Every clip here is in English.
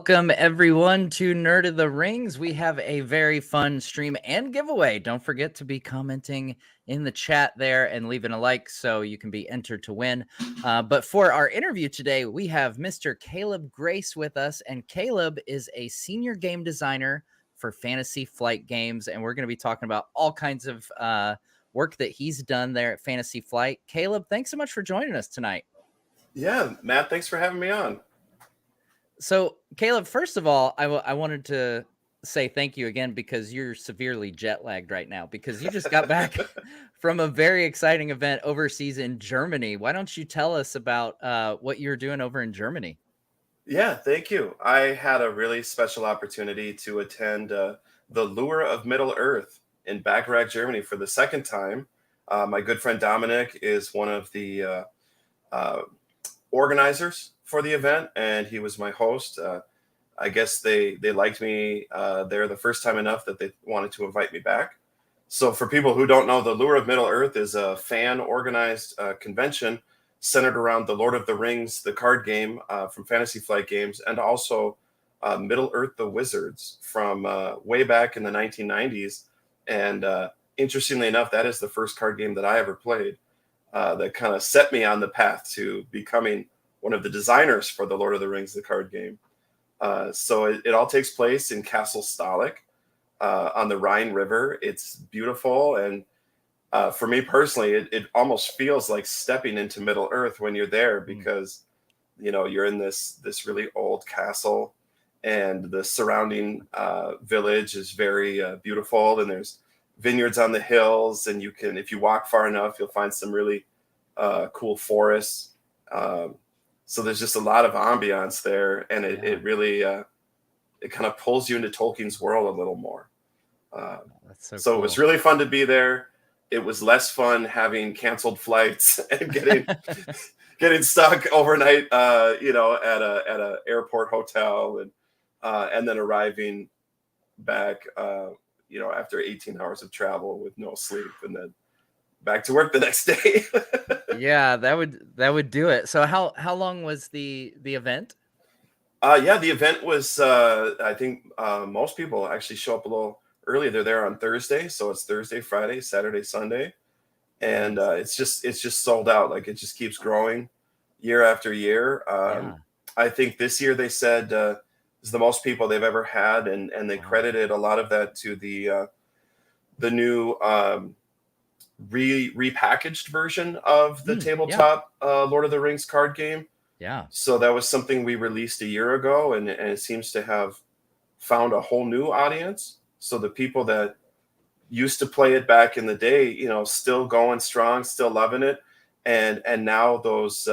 Welcome, everyone, to Nerd of the Rings. We have a very fun stream and giveaway. Don't forget to be commenting in the chat there and leaving a like so you can be entered to win. But for our interview today, we have Mr. Caleb Grace with us, and Caleb is a senior game designer for Fantasy Flight Games, and we're going to be talking about all kinds of work that he's done there at Fantasy Flight. Caleb, thanks so much for joining us tonight. Yeah, Matt, thanks for having me on. So, Caleb, first of all, I wanted to say thank you again because you're severely jet lagged right now because you just got back from a very exciting event overseas in Germany. Why don't you tell us about what you're doing over in Germany? Yeah, thank you. I had a really special opportunity to attend the Lure of Middle Earth in Bacharach, Germany for the second time. My good friend Dominic is one of the uh, organizers for the event, and he was my host. I guess they liked me there the first time enough that they wanted to invite me back. So for people who don't know, the Lure of Middle Earth is a fan organized convention centered around the Lord of the Rings, the card game from Fantasy Flight Games, and also Middle Earth the Wizards from way back in the 1990s. And interestingly enough, that is the first card game that I ever played that kind of set me on the path to becoming one of the designers for the Lord of the Rings, the card game. So it all takes place in Castle Stalick on the Rhine River. It's beautiful, and for me personally, it almost feels like stepping into Middle Earth when you're there because you're in this really old castle, and the surrounding village is very beautiful, and there's vineyards on the hills, and you can, if you walk far enough, you'll find some really cool forests. So there's just a lot of ambiance there, and it really it kind of pulls you into Tolkien's world a little more. That's so So cool. it was really fun to be there. It was less fun having canceled flights and getting stuck overnight, at a airport hotel, and then arriving back, after 18 hours of travel with no sleep, and then back to work the next day. Yeah, that would do it. So how long was the event? The event was, I think most people actually show up a little early. They're there on Thursday, so it's Thursday, Friday, Saturday, Sunday, and it's just sold out. Like, it just keeps growing year after year. I think this year they said is the most people they've ever had, and they credited a lot of that to the new repackaged version of the tabletop Lord of the Rings card game. Yeah. So that was something we released a year ago, and it seems to have found a whole new audience. So the people that used to play it back in the day, still going strong, still loving it, and now those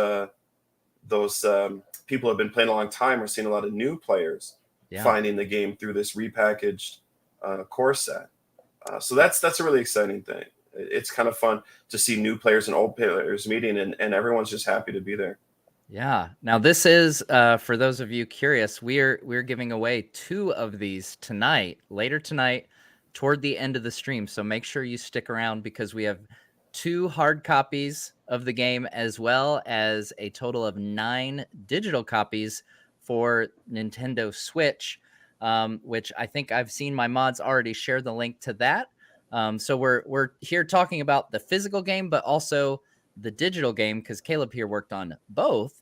people have been playing a long time are seeing a lot of new players finding the game through this repackaged core set. So that's a really exciting thing. It's kind of fun to see new players and old players meeting, and everyone's just happy to be there. Yeah. Now this is for those of you curious, we're giving away 2 of these tonight, later tonight, toward the end of the stream. So make sure you stick around because we have 2 hard copies of the game as well as a total of 9 digital copies for Nintendo Switch, which I think I've seen my mods already share the link to that. So we're here talking about the physical game, but also the digital game because Caleb here worked on both,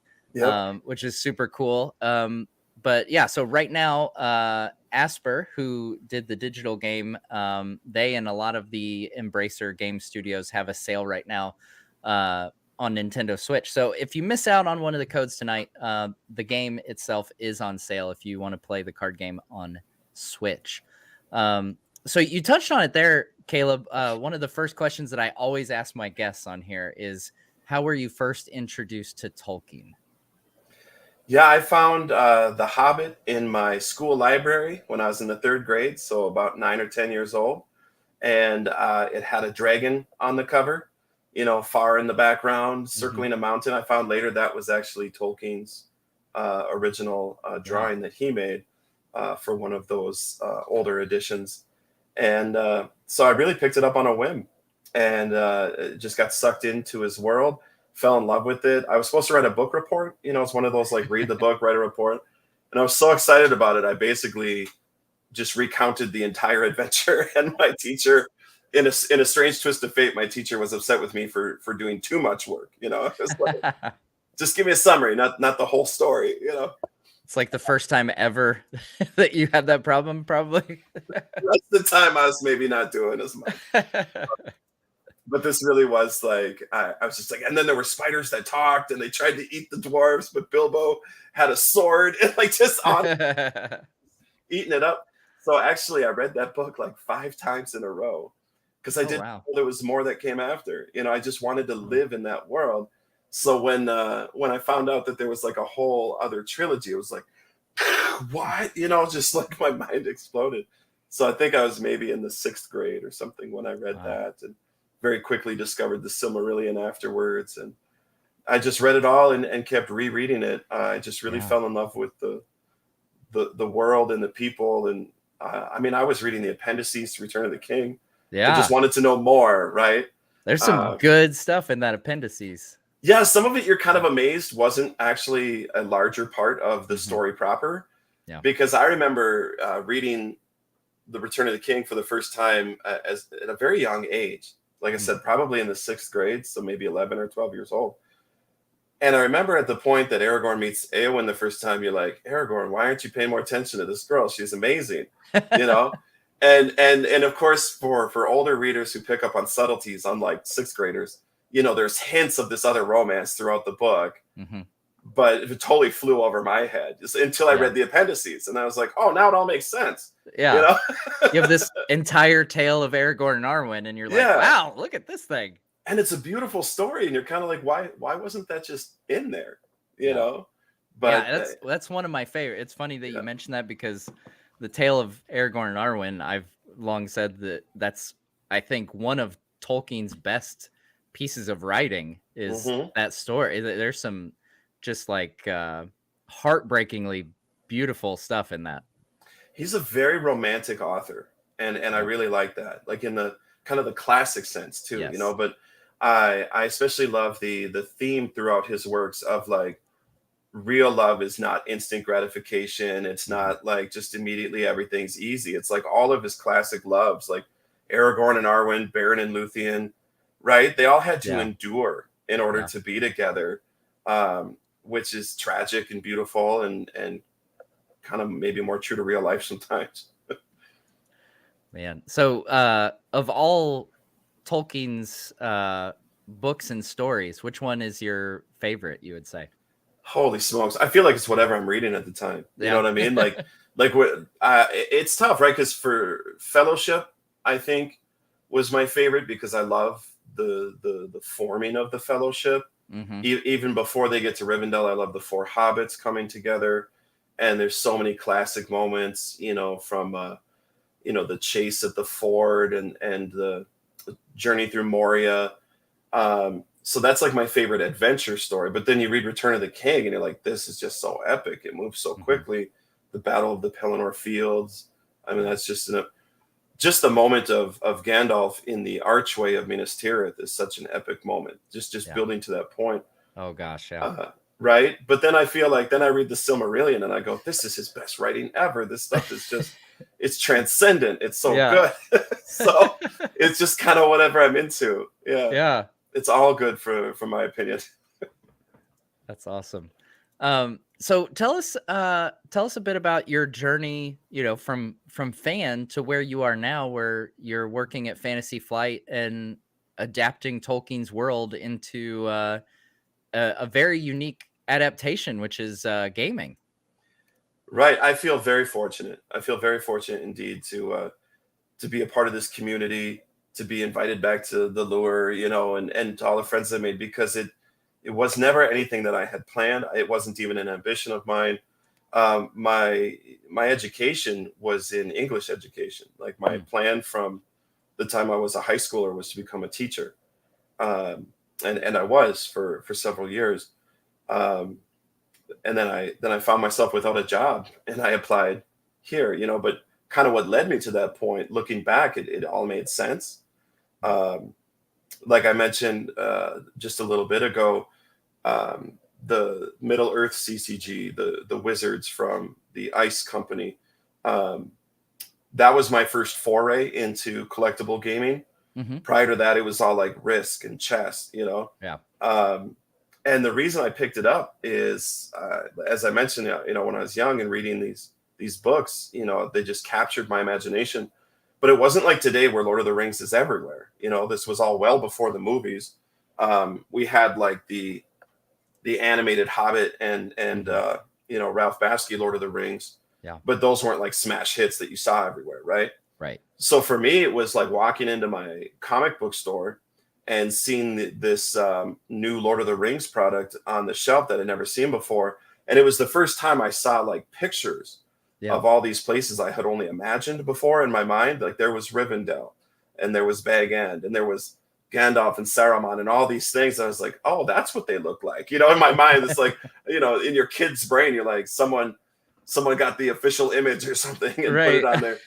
which is super cool. But yeah, so right now, Asper, who did the digital game, they and a lot of the Embracer game studios have a sale right now on Nintendo Switch. So if you miss out on one of the codes tonight, the game itself is on sale if you want to play the card game on Switch. So you touched on it there, Caleb. One of the first questions that I always ask my guests on here is, how were you first introduced to Tolkien? Yeah, I found The Hobbit in my school library when I was in the 3rd grade, so about 9 or 10 years old. And it had a dragon on the cover, far in the background, circling a mountain. I found later that was actually Tolkien's original drawing that he made for one of those older editions. And so I really picked it up on a whim and just got sucked into his world. Fell in love with it. I was supposed to write a book report. It's one of those like read the book, write a report. And I was so excited about it. I basically just recounted the entire adventure, and my teacher, in a strange twist of fate, my teacher was upset with me for doing too much work. It's like, just give me a summary, not the whole story. It's like the first time ever that you had that problem, probably. That's the time I was maybe not doing as much. But this really was like, I was just like, and then there were spiders that talked, and they tried to eat the dwarves, but Bilbo had a sword, and like just on eating it up. So actually, I read that book like 5 times in a row because I Oh, didn't wow. know there was more that came after. I just wanted to live in that world. So when I found out that there was like a whole other trilogy, it was like, what? Just like my mind exploded. So I think I was maybe in the 6th grade or something when I read Wow. that, and very quickly discovered the Silmarillion afterwards. And I just read it all and kept rereading it. I just really Yeah. fell in love with the world and the people. And I mean, I was reading the appendices to Return of the King. I Yeah. just wanted to know more, right? There's some good stuff in that appendices. Yeah, some of it you're kind of amazed wasn't actually a larger part of the story proper. Yeah. Because I remember reading The Return of the King for the first time as at a very young age. Like I said, probably in the 6th grade, so maybe 11 or 12 years old. And I remember at the point that Aragorn meets Eowyn the first time, you're like, Aragorn, why aren't you paying more attention to this girl? She's amazing, you know. And of course, for older readers who pick up on subtleties, unlike 6th graders, there's hints of this other romance throughout the book. But it totally flew over my head until I read the appendices, and I was like, "Oh, now it all makes sense." Yeah, you have this entire tale of Aragorn and Arwen, and you're like, "Wow, look at this thing!" And it's a beautiful story, and you're kind of like, "Why wasn't that just in there?" But yeah, that's one of my favorite. It's funny that you mentioned that because the tale of Aragorn and Arwen, I've long said that's I think one of Tolkien's best pieces of writing is that story. There's some just like heartbreakingly beautiful stuff in that. He's a very romantic author, and I really like that, like in the kind of the classic sense too, But I especially love the theme throughout his works of like real love is not instant gratification. It's not like just immediately everything's easy. It's like all of his classic loves, like Aragorn and Arwen, Beren and Luthien, right? They all had to endure in order to be together. Which is tragic and beautiful and kind of maybe more true to real life sometimes. Man, so of all Tolkien's books and stories, which one is your favorite, you would say? Holy smokes. I feel like it's whatever I'm reading at the time. You know what I mean? Like what it's tough, right? Because for Fellowship, I think was my favorite because I love the forming of the Fellowship. Even before they get to Rivendell, I love the 4 hobbits coming together, and there's so many classic moments, from the chase at the ford and the journey through Moria. So that's like my favorite adventure story. But then you read Return of the King, and you're like, this is just so epic. It moves so quickly. The Battle of the Pelennor Fields. I mean, that's just the moment of Gandalf in the archway of Minas Tirith is such an epic moment. Just building to that point. Oh gosh, yeah. Right. But then I feel like then I read the Silmarillion and I go, this is his best writing ever. This stuff is just it's transcendent. It's so good. So it's just kind of whatever I'm into. Yeah. Yeah. It's all good for my opinion. That's awesome. So tell us a bit about your journey, from fan to where you are now, where you're working at Fantasy Flight and adapting Tolkien's world into a very unique adaptation, which is gaming. Right. I feel very fortunate. I feel very fortunate indeed to be a part of this community, to be invited back to the Lure, and to all the friends I made, because it was never anything that I had planned. It wasn't even an ambition of mine. My education was in English education. Like my plan from the time I was a high schooler was to become a teacher, and I was for several years. And then I found myself without a job, and I applied here. But kind of what led me to that point, looking back, it all made sense. Like I mentioned just a little bit ago, the Middle Earth CCG, the wizards from the ice company. Um, that was my first foray into collectible gaming. Mm-hmm. Prior to that, it was all like Risk and chess, you know. Yeah. Um, and the reason I picked it up is, as I mentioned, you know, when I was young and reading these books, you know, they just captured my imagination. But it wasn't like today where Lord of the Rings is everywhere. You know, this was all well before the movies. We had like the animated Hobbit and you know, Ralph Bakshi Lord of the Rings, Yeah. but those weren't like smash hits that you saw everywhere, right? Right. So for me, it was like walking into my comic book store and seeing this new Lord of the Rings product on the shelf that I'd never seen before. And it was the first time I saw like pictures Yeah. of all these places I had only imagined before in my mind. Like there was Rivendell, and there was Bag End, and there was Gandalf and Saruman and all these things. I was like, oh, that's what they look like. You know, in my mind, it's like, you know, in your kid's brain, you're like, someone got the official image or something and put it on there.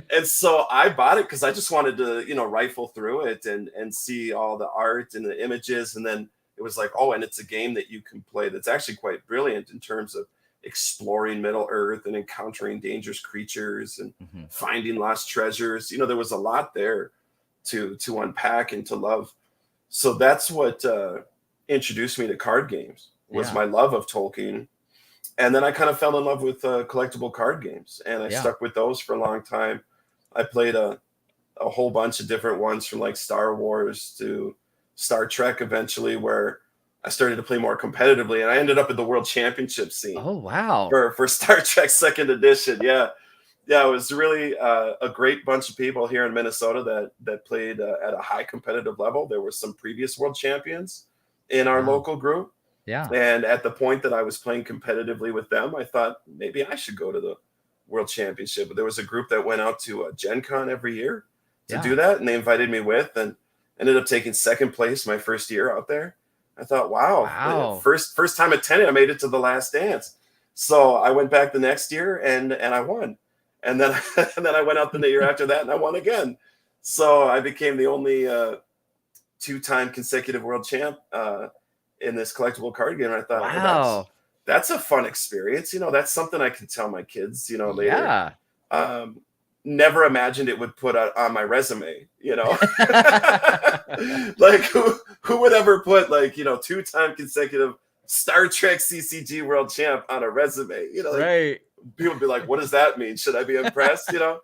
And so I bought it because I just wanted to, you know, rifle through it and see all the art and the images. And then it was like, oh, and it's a game that you can play that's actually quite brilliant in terms of exploring Middle Earth and encountering dangerous creatures and Mm-hmm. finding lost treasures. You know, there was a lot there to unpack and to love. So that's what introduced me to card games, was my love of Tolkien. And then I kind of fell in love with collectible card games, and I stuck with those for a long time. I played a whole bunch of different ones, from like Star Wars to Star Trek eventually, where I started to play more competitively, and I ended up at the World Championship scene. Oh, wow. For Star Trek Second Edition. Yeah. Yeah, it was really a great bunch of people here in Minnesota that played at a high competitive level. There were some previous world champions in our local group. Yeah. And at the point that I was playing competitively with them, I thought maybe I should go to the World Championship. But there was a group that went out to Gen Con every year to do that, and they invited me with, and ended up taking second place my first year out there. I thought, wow. First time attending, I made it to the last dance. So I went back the next year and I won. And then and then I went out the year after that and I won again. So I became the only two-time consecutive world champ in this collectible card game. And I thought, wow, that's a fun experience. You know, that's something I can tell my kids, you know, later. Yeah. Never imagined it would put on my resume, you know. Like who would ever put, like, you know, two-time consecutive Star Trek CCG world champ on a resume? You know, like, right. People would be like, what does that mean? Should I be impressed? You know?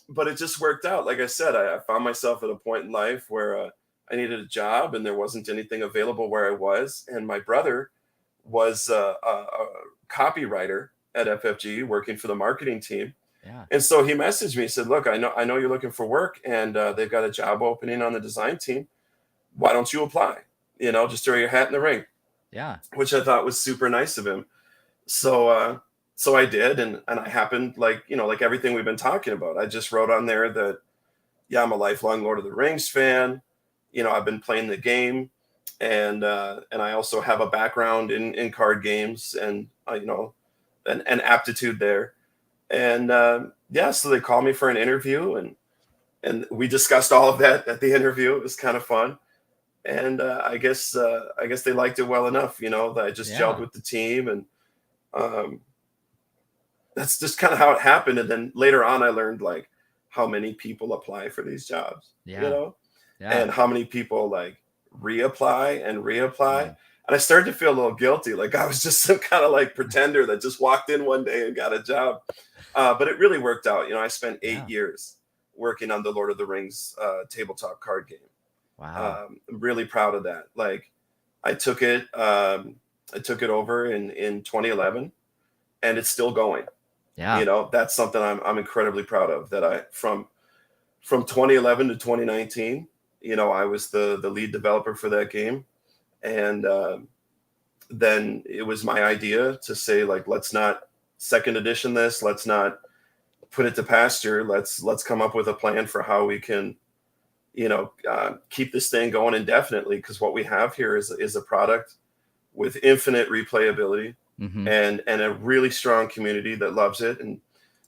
But it just worked out. Like I said, I found myself at a point in life where I needed a job and there wasn't anything available where I was. And my brother was a copywriter at FFG working for the marketing team. Yeah. And so he messaged me, said, look, I know you're looking for work, and they've got a job opening on the design team. Why don't you apply? You know, just throw your hat in the ring. Yeah. Which I thought was super nice of him. So I did, and I happened, like, you know, like everything we've been talking about, I just wrote on there that, yeah, I'm a lifelong Lord of the Rings fan. You know, I've been playing the game, and I also have a background in card games, and you know, an aptitude there. And yeah, so they called me for an interview, and we discussed all of that at the interview. It was kind of fun. And I guess they liked it well enough, you know, that I just gelled with the team, and that's just kind of how it happened. And then later on, I learned, like, how many people apply for these jobs, you know, and how many people, like, reapply. And I started to feel a little guilty, like I was just some kind of like pretender that just walked in one day and got a job. But it really worked out. You know, I spent 8 years working on the Lord of the Rings tabletop card game. Wow. I'm really proud of that. Like, I took it over in 2011, and it's still going. Yeah. You know, that's something I'm incredibly proud of, that I from 2011 to 2019, you know, I was the lead developer for that game. And then it was my idea to say, like, let's not second edition this. Let's not put it to pasture. Let's come up with a plan for how we can, you know, keep this thing going indefinitely. Because what we have here is a product with infinite replayability, and a really strong community that loves it. And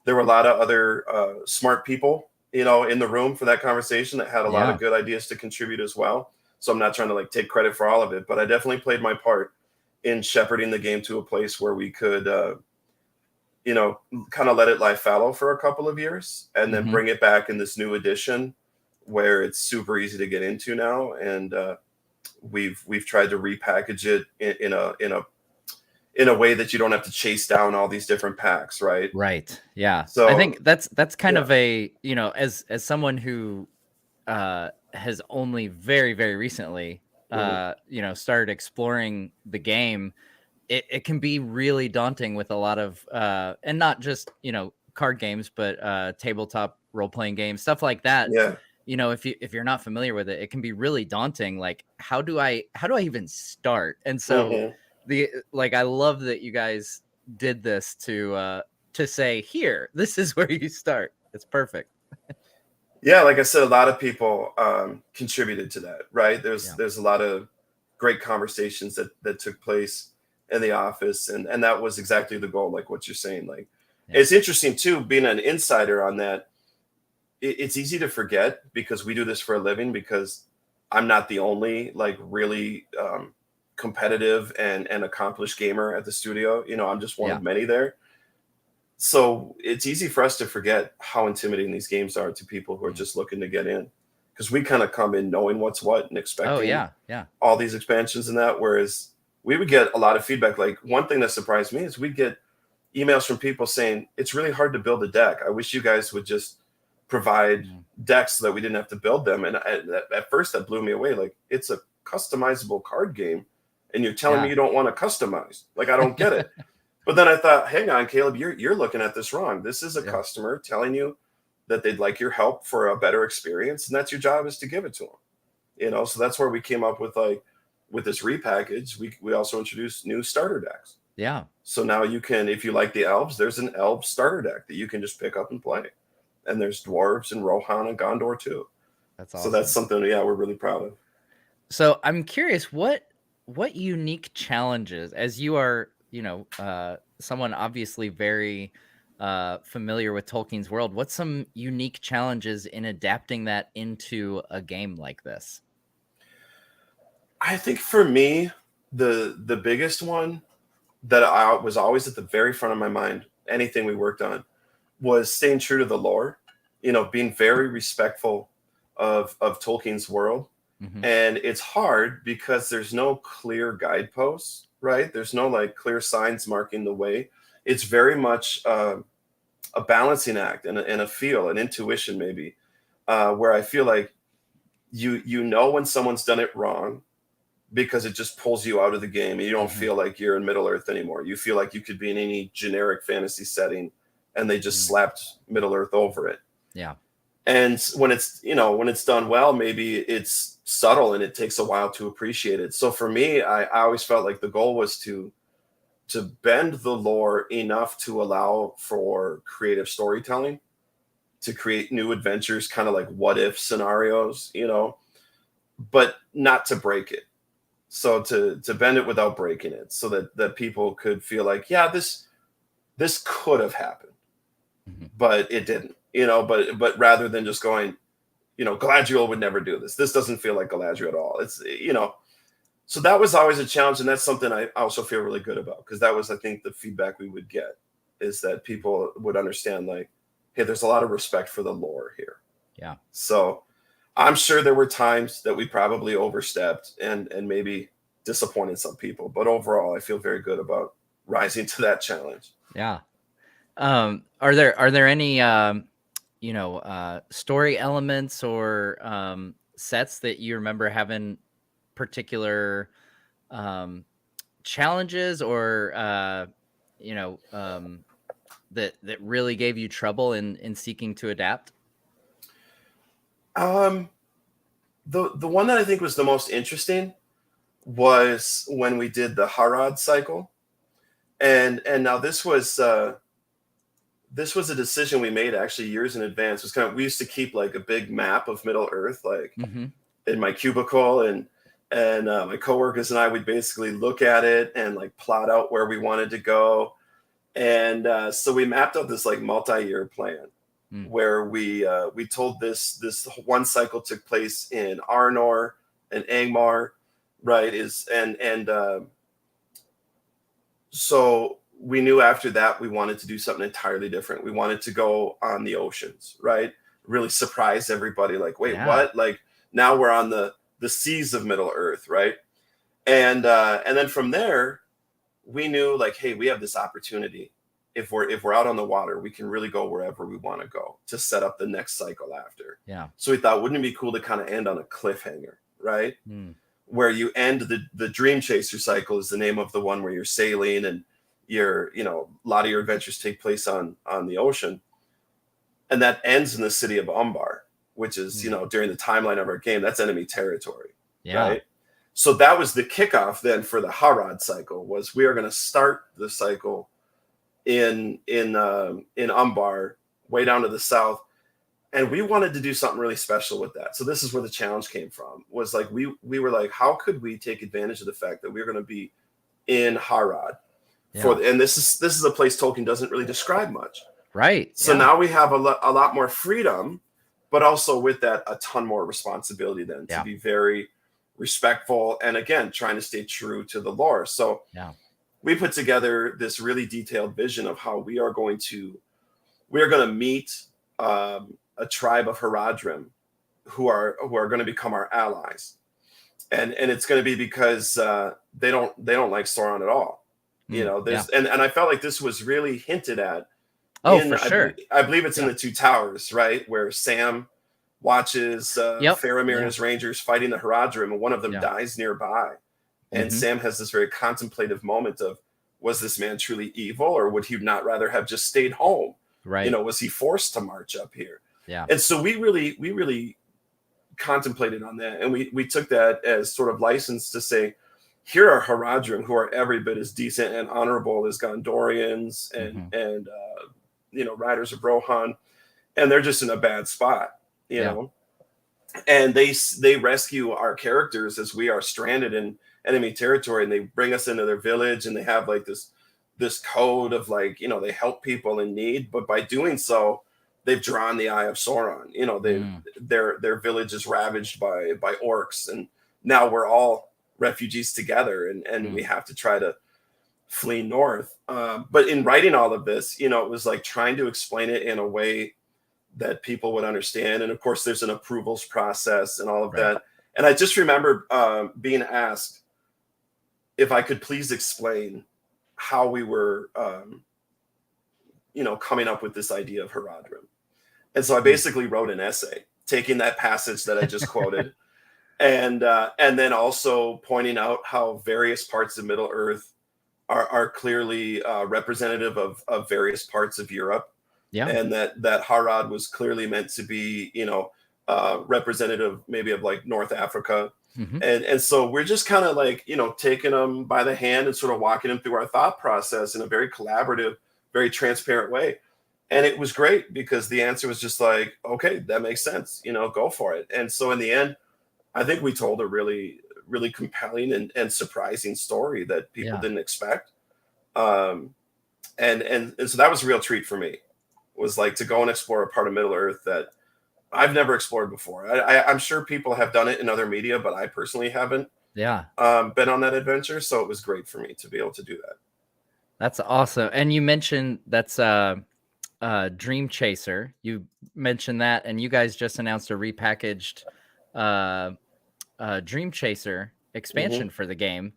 there were a lot of other smart people, you know, in the room for that conversation that had a lot of good ideas to contribute as well. So I'm not trying to, like, take credit for all of it, but I definitely played my part in shepherding the game to a place where we could kind of let it lie fallow for a couple of years and then Mm-hmm. bring it back in this new edition where it's super easy to get into now. And we've tried to repackage it in a way that you don't have to chase down all these different packs, right? Right. Yeah. I So think that's kind yeah. of a, as someone who has only very, very recently Mhm. started exploring the game, it can be really daunting with a lot of and not just, card games, but tabletop role-playing games, stuff like that. Yeah. If you're not familiar with it, it can be really daunting. Like, how do I even start? And so Mhm. I love that you guys did this to say, here, this is where you start. It's perfect. Yeah, like I said, a lot of people contributed to that, right? Yeah. There's a lot of great conversations that took place in the office, and that was exactly the goal, like what you're saying. Like, Yeah. it's interesting too, being an insider on that. It's easy to forget because we do this for a living. Because I'm not the only like really competitive and accomplished gamer at the studio. I'm just one Yeah. of many there. So it's easy for us to forget how intimidating these games are to people who are Mm. just looking to get in, because we kind of come in knowing what's what and Oh expecting yeah. Yeah. all these expansions and that. Whereas we would get a lot of feedback. Like, one thing that surprised me is we'd get emails from people saying it's really hard to build a deck. I wish you guys would just provide Mm. decks so that we didn't have to build them. And at first that blew me away. Like, it's a customizable card game, and you're telling me Yeah. you don't want to customize. Like, I don't get it. But then I thought, hang on, Caleb, you're looking at this wrong. This is a Yeah. customer telling you that they'd like your help for a better experience, and that's your job, is to give it to them. So that's where we came up with, like, with this repackage. We also introduced new starter decks. Yeah. So now you can, if you like the elves, there's an elf starter deck that you can just pick up and play. And there's dwarves and Rohan and Gondor too. That's So that's awesome. something, yeah, we're really proud of. So I'm curious, what unique challenges, as you are, someone obviously very familiar with Tolkien's world, what's some unique challenges in adapting that into a game like this? I think for me, the biggest one that I was always at the very front of my mind, anything we worked on, was staying true to the lore, being very respectful of Tolkien's world. Hmm. And it's hard because there's no clear guideposts, right? There's no like clear signs marking the way. It's very much a balancing act and a feel, an intuition maybe, where I feel like you know when someone's done it wrong, because it just pulls you out of the game and you don't Hmm. feel like you're in Middle Earth anymore. You feel like you could be in any generic fantasy setting, and they just Mm. slapped Middle Earth over it. Yeah. And when it's done well, maybe it's subtle and it takes a while to appreciate it. So for me, I always felt like the goal was to bend the lore enough to allow for creative storytelling, to create new adventures, kind of like what if scenarios, but not to break it. So to bend it without breaking it, so that people could feel like, yeah, this could have happened, Hmm. but it didn't. But rather than just going, Galadriel would never do this. This doesn't feel like Galadriel at all. So that was always a challenge, and that's something I also feel really good about, because that was, I think, the feedback we would get, is that people would understand, like, hey, there's a lot of respect for the lore here. Yeah. So I'm sure there were times that we probably overstepped and maybe disappointed some people, but overall, I feel very good about rising to that challenge. Yeah. Are there any story elements or sets that you remember having particular um challenges, or you know um that really gave you trouble in seeking to adapt? Um, the one that I think was the most interesting was when we did the Harad cycle, and now this was a decision we made actually years in advance. It was kind of, we used to keep like a big map of Middle Earth, like Hmm. in my cubicle, and my coworkers and I would basically look at it and like plot out where we wanted to go. And so we mapped out this like multi-year plan, Mm. where we told this one cycle took place in Arnor and Angmar, right? Is and So we knew after that we wanted to do something entirely different. We wanted to go on the oceans, right? Really surprise everybody. Like, wait, Yeah. what? Like now we're on the seas of Middle Earth, right? And then from there, we knew like, hey, we have this opportunity. If we're out on the water, we can really go wherever we want to go to set up the next cycle after. Yeah. So we thought, wouldn't it be cool to kind of end on a cliffhanger, right? Mm. Where you end the Dream Chaser cycle is the name of the one where you're sailing and a lot of your adventures take place on the ocean, and that ends in the city of Umbar, which is during the timeline of our game, that's enemy territory, Yeah. right? So that was the kickoff then for the Harad cycle. Was we are going to start the cycle in Umbar, way down to the south, and we wanted to do something really special with that. So this is where the challenge came from. Was like we were like, how could we take advantage of the fact that we're going to be in Harad and this is a place Tolkien doesn't really describe much. Right. So now we have a lot more freedom, but also with that a ton more responsibility then to be very respectful and again trying to stay true to the lore. So we put together this really detailed vision of how we are going to meet a tribe of Haradrim who are going to become our allies, and it's going to be because they don't like Sauron at all. There's and I felt like this was really hinted at. For sure. I believe it's in the Two Towers, right, where Sam watches Faramir and his rangers fighting the Haradrim, and one of them dies nearby. And Sam has this very contemplative moment of, was this man truly evil, or would he not rather have just stayed home? Right. Was he forced to march up here? Yeah. And so we really contemplated on that, and we took that as sort of license to say, here are Haradrim who are every bit as decent and honorable as Gondorians and riders of Rohan, and they're just in a bad spot, you know. And they rescue our characters as we are stranded in enemy territory, and they bring us into their village, and they have like this code of like, they help people in need, but by doing so, they've drawn the eye of Sauron. Their village is ravaged by orcs, and now we're all refugees together, and we have to try to flee north. But in writing all of this, it was like trying to explain it in a way that people would understand. And of course, there's an approvals process and all of that. And I just remember being asked if I could please explain how we were, coming up with this idea of Haradrim. And so I basically wrote an essay, taking that passage that I just quoted, and then also pointing out how various parts of Middle Earth are clearly representative of various parts of Europe. Yeah. And that Harad was clearly meant to be, representative maybe of like North Africa. And so we're just kind of like, taking them by the hand and sort of walking them through our thought process in a very collaborative, very transparent way. And it was great because the answer was just like, okay, that makes sense, go for it. And so in the end, I think we told a really, really compelling and surprising story that people didn't expect. And so that was a real treat for me, was like to go and explore a part of Middle Earth that I've never explored before. I'm sure people have done it in other media, but I personally haven't been on that adventure. So it was great for me to be able to do that. That's awesome. And you mentioned that's Dream Chaser. You mentioned that, and you guys just announced a repackaged Dream Chaser expansion for the game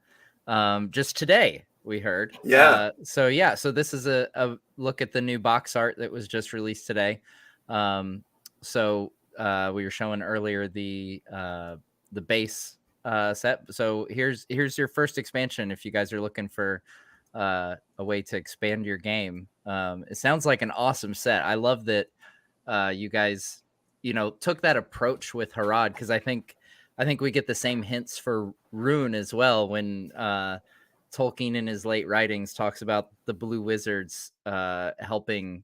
just today, we heard. So this is a look at the new box art that was just released today. So we were showing earlier the base set. So here's your first expansion if you guys are looking for a way to expand your game. It sounds like an awesome set. I love that you guys took that approach with Harad, because I think we get the same hints for Rune as well when Tolkien in his late writings talks about the Blue Wizards helping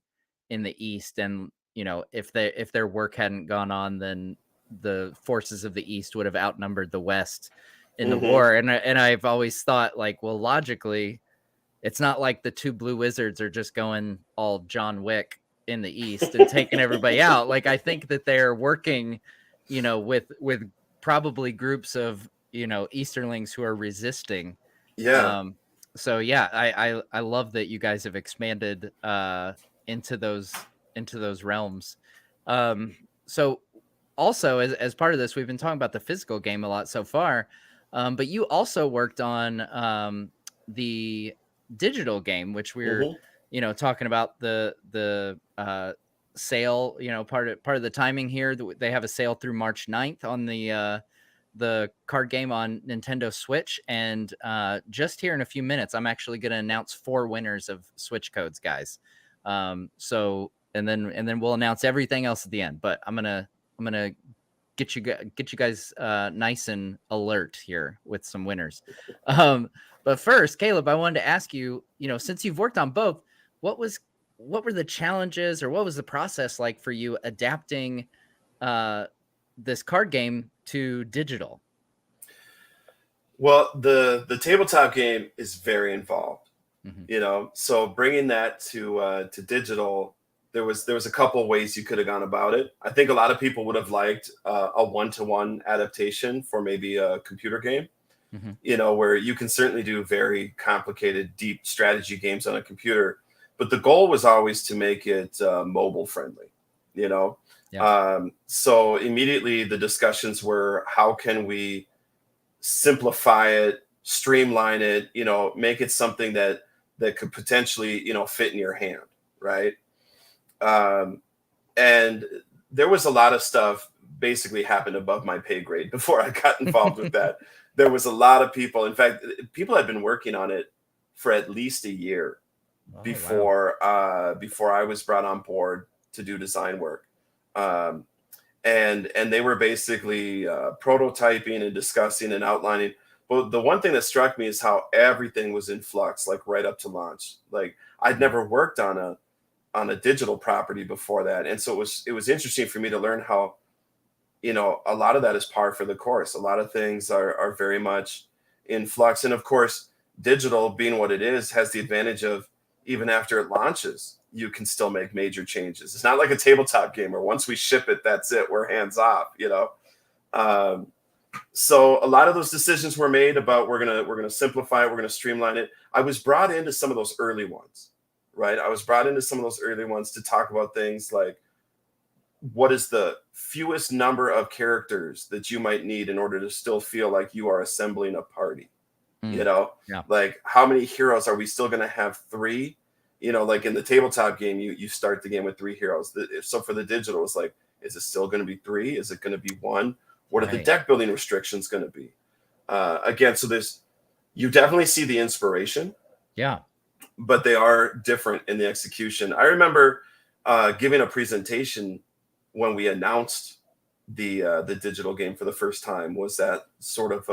in the East, and if their work hadn't gone on, then the forces of the East would have outnumbered the West in the war. And I've always thought, like, well, logically, it's not like the two Blue Wizards are just going all John Wick in the East and taking everybody out. Like, I think that they're working, with probably groups of, Easterlings who are resisting. So yeah, I love that you guys have expanded into those realms. So also as part of this, we've been talking about the physical game a lot so far, but you also worked on the digital game, which we're Hmm. talking about the sale. Part of the timing here. They have a sale through March 9th on the card game on Nintendo Switch. And just here in a few minutes, I'm actually going to announce 4 winners of Switch codes, guys. So and then we'll announce everything else at the end. But I'm gonna get you guys nice and alert here with some winners. Um, but first, Caleb, I wanted to ask you, since you've worked on both, what was what were the challenges or what was the process like for you adapting uh, this card game to digital? Well, the tabletop game is very involved, Mhm. so bringing that to digital, there was a couple ways you could have gone about it. I think a lot of people would have liked a one-to-one adaptation for maybe a computer game, Mhm. where you can certainly do very complicated, deep strategy games on a computer. But the goal was always to make it mobile friendly, you know. Yeah. So immediately the discussions were, how can we simplify it, streamline it, make it something that could potentially, fit in your hand, right? Um, and there was a lot of stuff basically happened above my pay grade before I got involved with that. There was a lot of people. In fact, people had been working on it for at least a year Oh wow. before I was brought on board to do design work. Um, and they were basically prototyping and discussing and outlining. But the one thing that struck me is how everything was in flux, like right up to launch. Like I'd Mhm. never worked on a digital property before that, and so it was interesting for me to learn how, a lot of that is par for the course. A lot of things are very much in flux, and of course digital being what it is has the advantage of, even after it launches, you can still make major changes. It's not like a tabletop game where once we ship it, that's it, we're hands off. um, so a lot of those decisions were made about, we're gonna simplify it, we're gonna streamline it. I was brought into some of those early ones, right? I was brought into some of those early ones to talk about things like, what is the fewest number of characters that you might need in order to still feel like you are assembling a party, you Mm. know Yeah. like how many heroes are we still going to have? 3. Like in the tabletop game, you start the game with 3 heroes. So for the digital, it's like, is it still going to be 3? Is it going to be 1? What are the Right. deck building restrictions going to be? Again, so there's you definitely see the inspiration, Yeah. but they are different in the execution. I remember giving a presentation when we announced the digital game for the first time. Was that sort of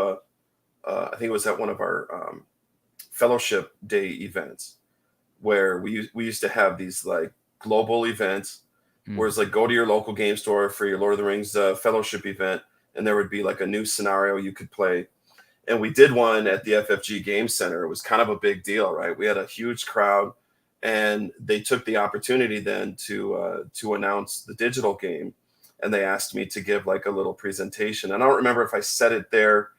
I think it was at one of our fellowship day events, where we used to have these like global events, where Mm. it's like, go to your local game store for your Lord of the Rings fellowship event, and there would be like a new scenario you could play. And we did one at the FFG Game Center. It was kind of a big deal, right? We had a huge crowd, and they took the opportunity then to announce the digital game, and they asked me to give like a little presentation. And I don't remember if I said it there,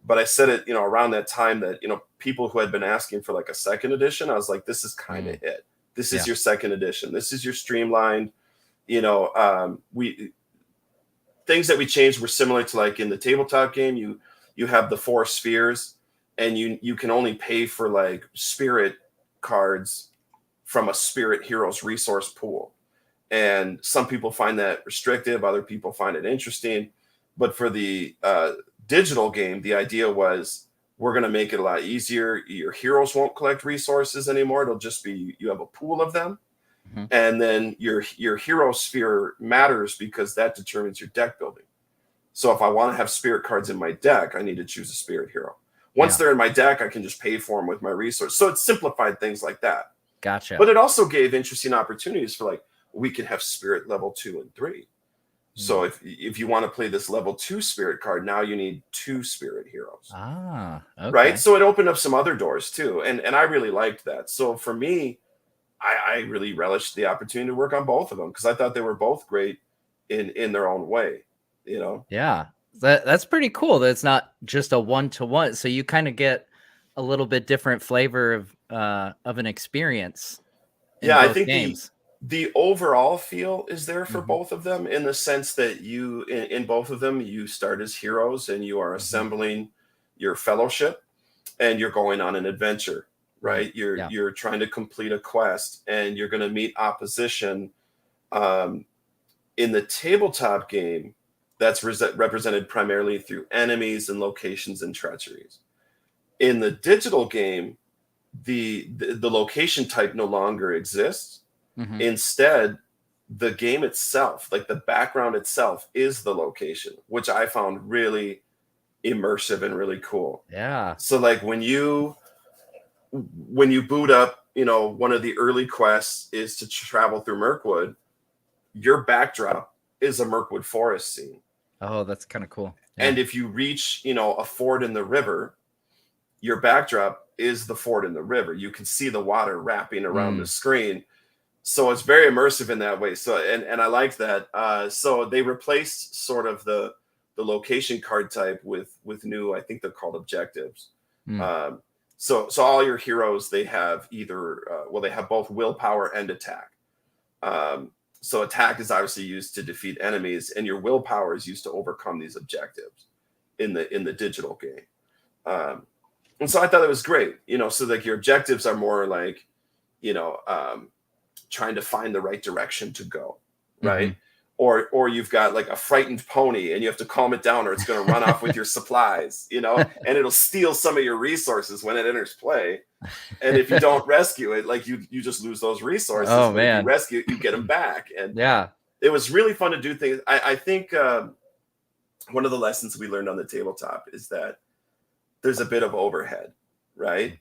but I said it, around that time, that people who had been asking for like a second edition, I was like, this is kind of Mm. it. This is Yeah. your second edition. This is your streamlined. We things that we changed were similar to, like, in the tabletop game, you have the 4 spheres, and you can only pay for like spirit cards from a spirit heroes resource pool. And some people find that restrictive, other people find it interesting. But for the digital game, the idea was, we're going to make it a lot easier. Your heroes won't collect resources anymore. It'll just be, you have a pool of them, Mhm. and then your hero sphere matters because that determines your deck building. So if I want to have spirit cards in my deck, I need to choose a spirit hero. Once Yeah. they're in my deck, I can just pay for them with my resource. So it simplified things like that. Gotcha. But it also gave interesting opportunities for, like, we can have spirit level 2 and 3. So Mm. if you want to play this level 2 spirit card, now you need 2 spirit heroes. Ah. Right? Okay. So it opened up some other doors too. And I really liked that. So for me, I really relished the opportunity to work on both of them, because I thought they were both great in their own way, you know. Yeah. That's pretty cool that it's not just a one to one. So you kind of get a little bit different flavor of an experience in Yeah, I both think games. the overall feel is there for Hmm. both of them, in the sense that in both of them you start as heroes and you are Hmm. assembling your fellowship and you're going on an adventure, Right. right? You're Yeah. you're trying to complete a quest and you're going to meet opposition. Um, in the tabletop game, that's represented primarily through enemies and locations and treacheries. In the digital game, the location type no longer exists. Hmm. Instead, the game itself, like the background itself, is the location, which I found really immersive and really cool. Yeah. So like when you boot up, one of the early quests is to travel through Mirkwood. Your backdrop is a Mirkwood forest scene. Oh, that's kind of cool. Yeah. And if you reach, a ford in the river, your backdrop is the ford in the river. You can see the water wrapping around the Mm. screen. So it's very immersive in that way. So and I like that. So they replaced sort of the location card type with new, I think they're called objectives. Mm. Um, so all your heroes, they have either they have both willpower and attack. Um, so attack is obviously used to defeat enemies, and your willpower is used to overcome these objectives in the digital game. And so I thought it was great. So like your objectives are more like, you know, um, trying to find the right direction to go, Hmm. right? Or you've got like a frightened pony and you have to calm it down or it's going to run off with your supplies, and it'll steal some of your resources when it enters play. And if you don't rescue it, like you just lose those resources. Oh But if you man. rescue it, you get them back. And Yeah. it was really fun to do things. I think one of the lessons we learned on the tabletop is that there's a bit of overhead, right?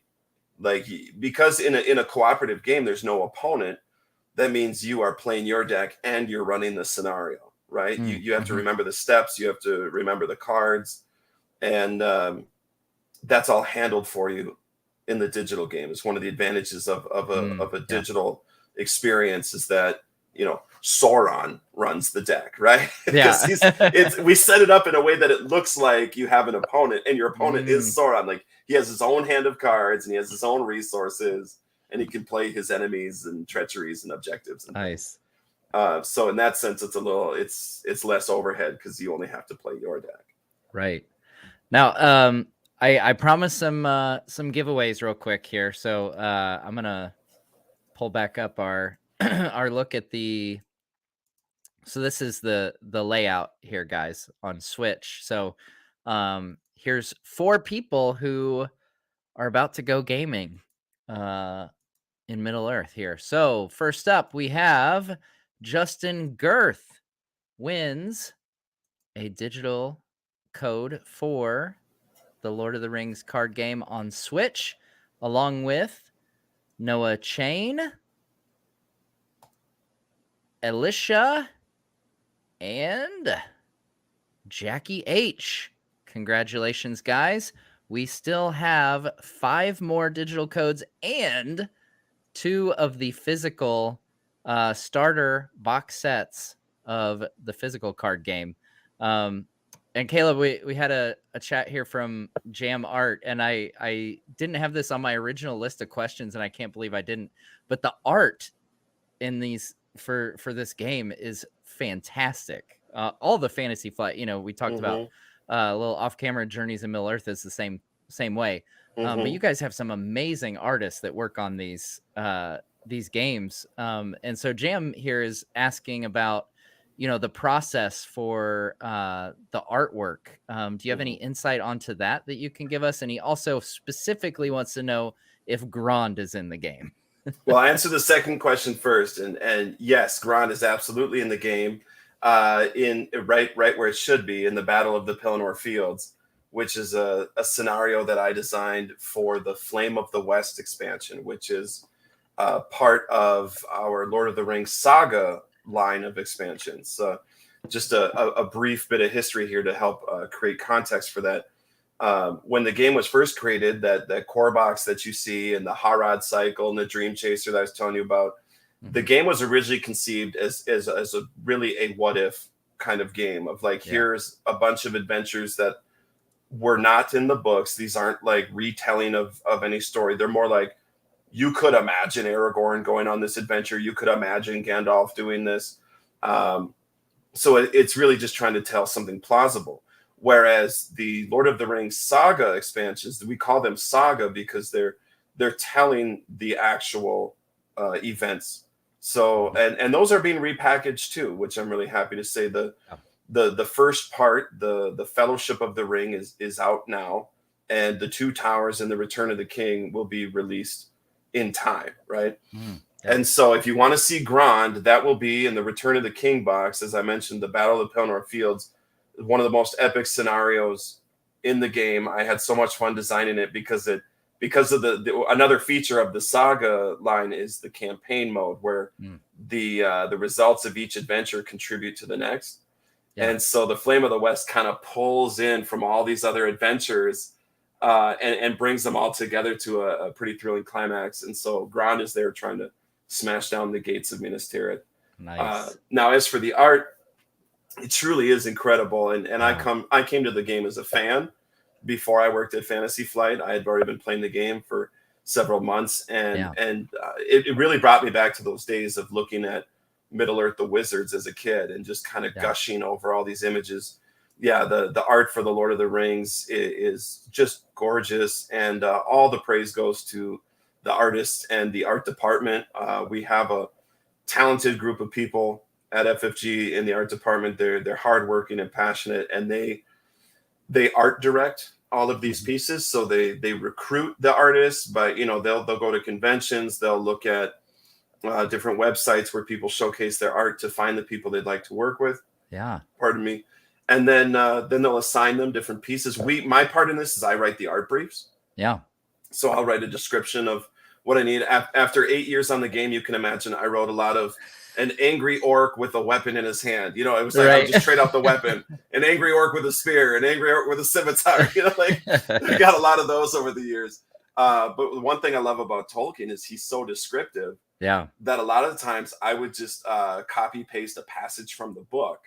Like because in a cooperative game, there's no opponent. That means you are playing your deck and you're running the scenario, right? You have to Mm-hmm. remember the steps, you have to remember the cards, and that's all handled for you in the digital game. It's one of the advantages of a Yeah. digital experience is that Sauron runs the deck, right? Because Yeah. we set it up in a way that it looks like you have an opponent, and your opponent is Mm. Sauron. Like he has his own hand of cards and he has his own resources, and he can play his enemies and treacheries and objectives and things. Nice. So in that sense, it's less overhead because you only have to play your deck. Right. Now, I promised some giveaways real quick here. So I'm gonna pull back up our our look at the. So this is the layout here, guys, on Switch. So here's 4 people who are about to go gaming in Middle Earth here. So first up, we have Justin Girth wins a digital code for the Lord of the Rings card game on Switch, along with Noah Chain, Alicia, and Jackie H. Congratulations, guys. We still have 5 more digital codes and 2 of the physical starter box sets of the physical card game. And Caleb, we had a chat here from Jam Art, and I didn't have this on my original list of questions, and I can't believe I didn't. But the art in these for this game is fantastic. All the Fantasy Flight, we talked about Mm-hmm. a little off-camera Journeys in Middle Earth is the same way. But Mm-hmm. you guys have some amazing artists that work on these games. And so Jam here is asking about the process for the artwork. Do you have any Mm-hmm. insight onto that you can give us? And he also specifically wants to know if Grand is in the game. Well, I answer the second question first, and yes, Grand is absolutely in the game, in right where it should be in the Battle of the Pelennor Fields, which is a scenario that I designed for the Flame of the West expansion, which is part of our Lord of the Rings saga line of expansions. So, just a brief bit of history here to help create context for that. When the game was first created, that core box that you see and the Harad cycle and the Dream Chaser that I was telling you about, the game was originally conceived as really a what if kind of game of like, Yeah. here's a bunch of adventures that were not in the books. These aren't like retelling of any story. They're more like, you could imagine Aragorn going on this adventure. You could imagine Gandalf doing this. So it's really just trying to tell something plausible. Whereas the Lord of the Rings saga expansions, we call them saga because they're telling the actual events. So and those are being repackaged too, which I'm really happy to say. The first part, the Fellowship of the Ring, is out now, and the Two Towers and the Return of the King will be released in time, right? And so if you want to see Grond, that will be in the Return of the King box. As I mentioned, the Battle of the Pelennor Fields is one of the most epic scenarios in the game. I had so much fun designing it because of the another feature of the saga line is the campaign mode, where the results of each adventure contribute to the next. And so the Flame of the West kind of pulls in from all these other adventures and brings them all together to a pretty thrilling climax. And so Grond is there trying to smash down the gates of Minas Tirith. Nice. Now, as for the art, it truly is incredible. And I came to the game as a fan before I worked at Fantasy Flight. I had already been playing the game for several months, and it really brought me back to those days of looking at Middle-earth the Wizards as a kid and just kind of gushing over all these images. The art for the Lord of the Rings is just gorgeous, and all the praise goes to the artists and the art department. We have a talented group of people at FFG in the art department. They're hardworking and passionate, and they art direct all of these pieces. So they recruit the artists, but they'll go to conventions, they'll look at different websites where people showcase their art to find the people they'd like to work with. Pardon me. And then they'll assign them different pieces. My part in this is I write the art briefs. So I'll write a description of what I need. After 8 years on the game, you can imagine I wrote a lot of an angry orc with a weapon in his hand. It was like, I would just trade out the weapon. An angry orc with a spear, an angry orc with a scimitar. I got a lot of those over the years. But one thing I love about Tolkien is he's so descriptive that a lot of times I would just copy paste a passage from the book.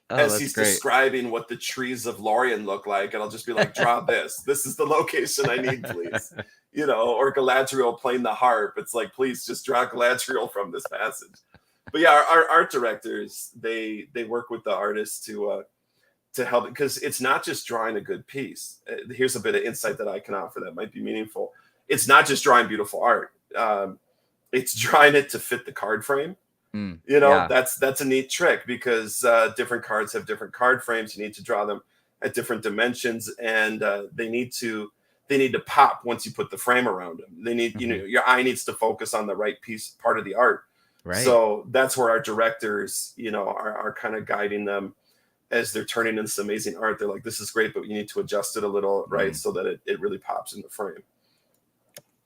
As he's describing what the trees of Lorien look like, and I'll just be like, draw this. This is the location I need, please. Or Galadriel playing the harp. It's like, please just draw Galadriel from this passage. But our art directors, they work with the artists to help, because it's not just drawing a good piece. Here's a bit of insight that I can offer that might be meaningful. It's not just drawing beautiful art. It's drawing it to fit the card frame. That's a neat trick, because different cards have different card frames. You need to draw them at different dimensions, and they need to pop once you put the frame around them. They need your eye needs to focus on the right part of the art. So that's where our directors are kind of guiding them as they're turning in this amazing art. They're like, this is great, but you need to adjust it a little, so that it really pops in the frame.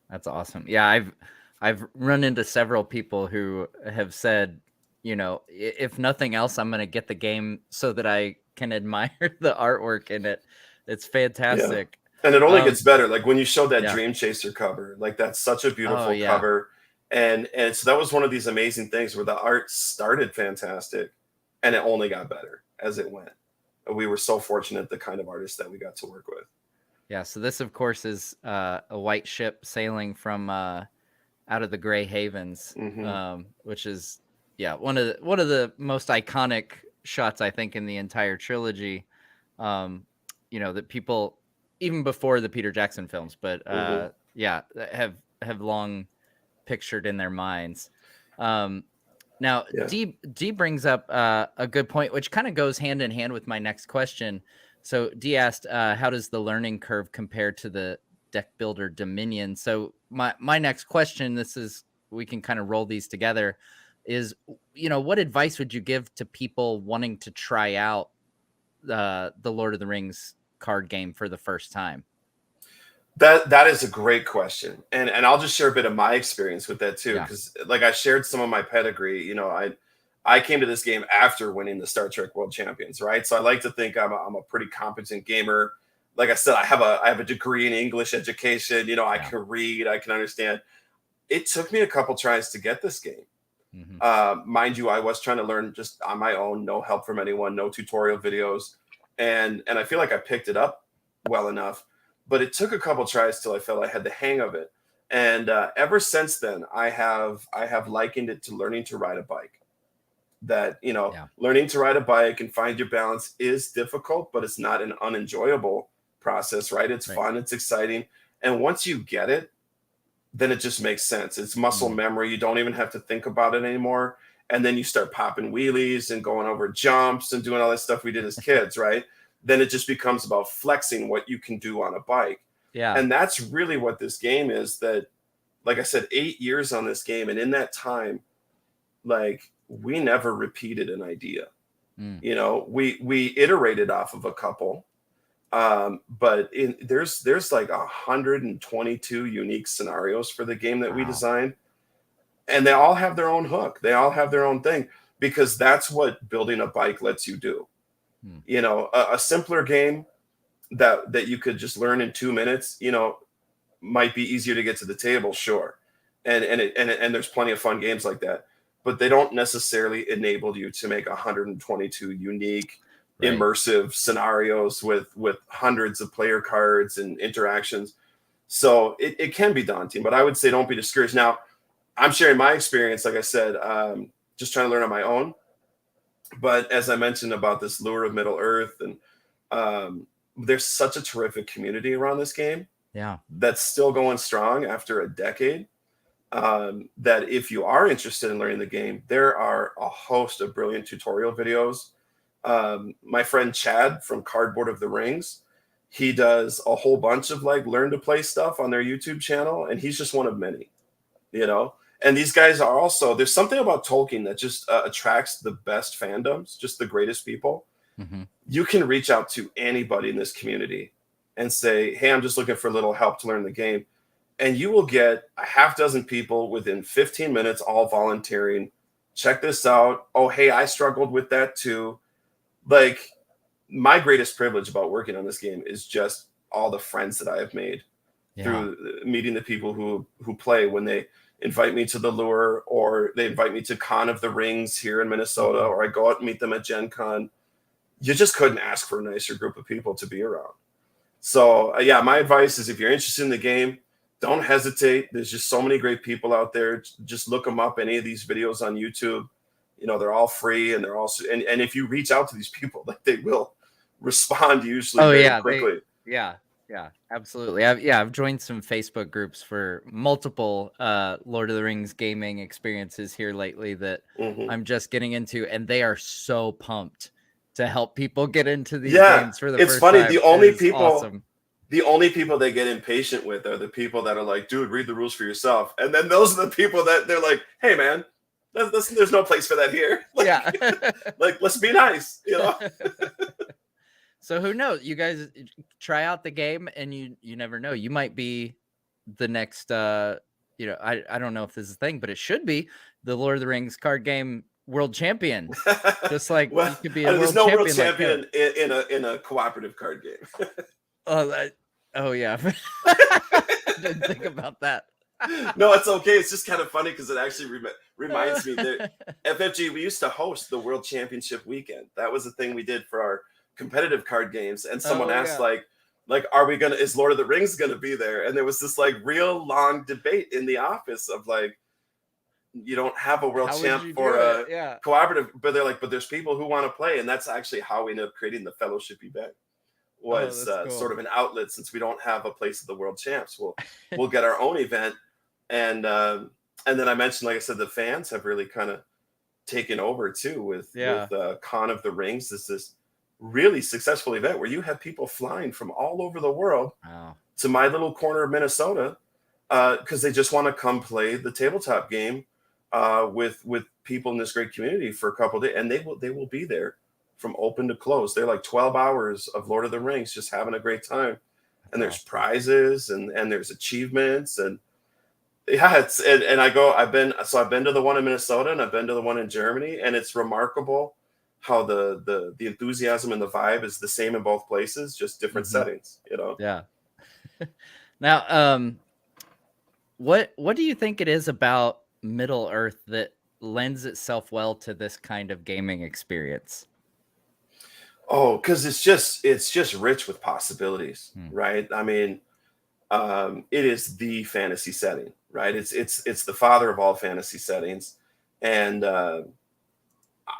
That's awesome. I've run into several people who have said, if nothing else, I'm going to get the game so that I can admire the artwork in it. It's fantastic. And it only gets better. Like when you showed that Dream Chaser cover, like that's such a beautiful cover. And so that was one of these amazing things where the art started fantastic and it only got better as it went. And we were so fortunate, the kind of artists that we got to work with. So this, of course, is a white ship sailing from out of the Grey Havens, which is one of the most iconic shots, I think, in the entire trilogy. That people, even before the Peter Jackson films, but have long pictured in their minds. Now, D brings up a good point, which kind of goes hand in hand with my next question. So D asked, how does the learning curve compare to the deck builder Dominion? So my next question, we can kind of roll these together, is, what advice would you give to people wanting to try out the Lord of the Rings card game for the first time? That is a great question. And I'll just share a bit of my experience with that too. Because like I shared some of my pedigree, I came to this game after winning the Star Trek World Champions, right? So I like to think I'm a pretty competent gamer. Like I said, I have a degree in English education. I can read, I can understand. It took me a couple tries to get this game. Mind you, I was trying to learn just on my own, no help from anyone, no tutorial videos. And I feel like I picked it up well enough, but it took a couple tries till I felt I had the hang of it. And ever since then, I have likened it to learning to ride a bike. That Yeah. learning to ride a bike and find your balance is difficult, but it's not an unenjoyable process, right? It's Right. fun, it's exciting, and once you get it, then it just makes sense. It's muscle Mm. memory. You don't even have to think about it anymore. And then you start popping wheelies and going over jumps and doing all that stuff we did as kids, right? Then it just becomes about flexing what you can do on a bike. Yeah. And that's really what this game is. That, like I said, 8 years on this game. And in that time, like, we never repeated an idea. Mm. We iterated off of a couple, but there's like 122 unique scenarios for the game that we Wow. designed, and they all have their own hook. They all have their own thing, because that's what building a bike lets you do. Mm. A simpler game that you could just learn in 2 minutes, might be easier to get to the table, sure, and there's plenty of fun games like that, but they don't necessarily enable you to make 122 unique, Right. immersive scenarios with hundreds of player cards and interactions. So it can be daunting, but I would say don't be discouraged. Now, I'm sharing my experience, like I said, just trying to learn on my own. But as I mentioned about this lure of Middle Earth, and there's such a terrific community around this game Yeah. that's still going strong after a decade. That if you are interested in learning the game, there are a host of brilliant tutorial videos. My friend Chad from Cardboard of the Rings, he does a whole bunch of like learn to play stuff on their YouTube channel, and he's just one of many, you know. And these guys are also, there's something about Tolkien that just attracts the best fandoms, just the greatest people. Mm-hmm. You can reach out to anybody in this community and say, hey, I'm just looking for a little help to learn the game, and you will get a half dozen people within 15 minutes, all volunteering. Check this out. Oh, hey, I struggled with that too. Like, my greatest privilege about working on this game is just all the friends that I have made Yeah. through meeting the people who play, when they invite me to the lure, or they invite me to Con of the Rings here in Minnesota, Mm-hmm. or I go out and meet them at Gen Con. You just couldn't ask for a nicer group of people to be around. So yeah, my advice is, if you're interested in the game, don't hesitate. There's just so many great people out there. Just look them up. Any of these videos on YouTube, they're all free, and they're also, and if you reach out to these people, like, they will respond usually Oh very yeah. quickly. Yeah. Yeah. Absolutely. I've joined some Facebook groups for multiple Lord of the Rings gaming experiences here lately that Hmm. I'm just getting into, and they are so pumped to help people get into these Yeah, games for the it's first funny. time. It is awesome. The only people they get impatient with are the people that are like, dude, read the rules for yourself. And then those are the people that they're like, hey, man, there's no place for that here. Yeah. Like, let's be nice, So who knows? You guys try out the game, and you never know. You might be the next I don't know if this is a thing, but it should be the Lord of the Rings card game world champion. Just like Well, you could be a there's world no world champion like Kevin. champion in a cooperative card game. Oh yeah. I didn't think about that. No, it's okay. It's just kind of funny because it actually reminds me that FFG, we used to host the World Championship weekend. That was the thing we did for our competitive card games. And someone Oh asked, yeah. like, is Lord of the Rings gonna be there? And there was this like real long debate in the office of like, you don't have a world How would champ you for do it? a Yeah. cooperative, but they're like, but there's people who want to play. And that's actually how we ended up creating the fellowship event. Oh, Was that's cool. sort of an outlet. Since we don't have a place at the world champs, we'll get our own event. And then I mentioned, like I said, the fans have really kind of taken over too with Con of the Rings. Is this really successful event where you have people flying from all over the world to my little corner of Minnesota because they just want to come play the tabletop game with people in this great community for a couple of days, and they will be there from open to close. They're like 12 hours of Lord of the Rings, just having a great time. And there's prizes and there's achievements, and yeah, I've been to the one in Minnesota, and I've been to the one in Germany, and it's remarkable how the enthusiasm and the vibe is the same in both places, just different settings, Yeah. Now, what do you think it is about Middle Earth that lends itself well to this kind of gaming experience? Oh, because it's just rich with possibilities, Hmm. right? I mean, it is the fantasy setting, right? It's the father of all fantasy settings, and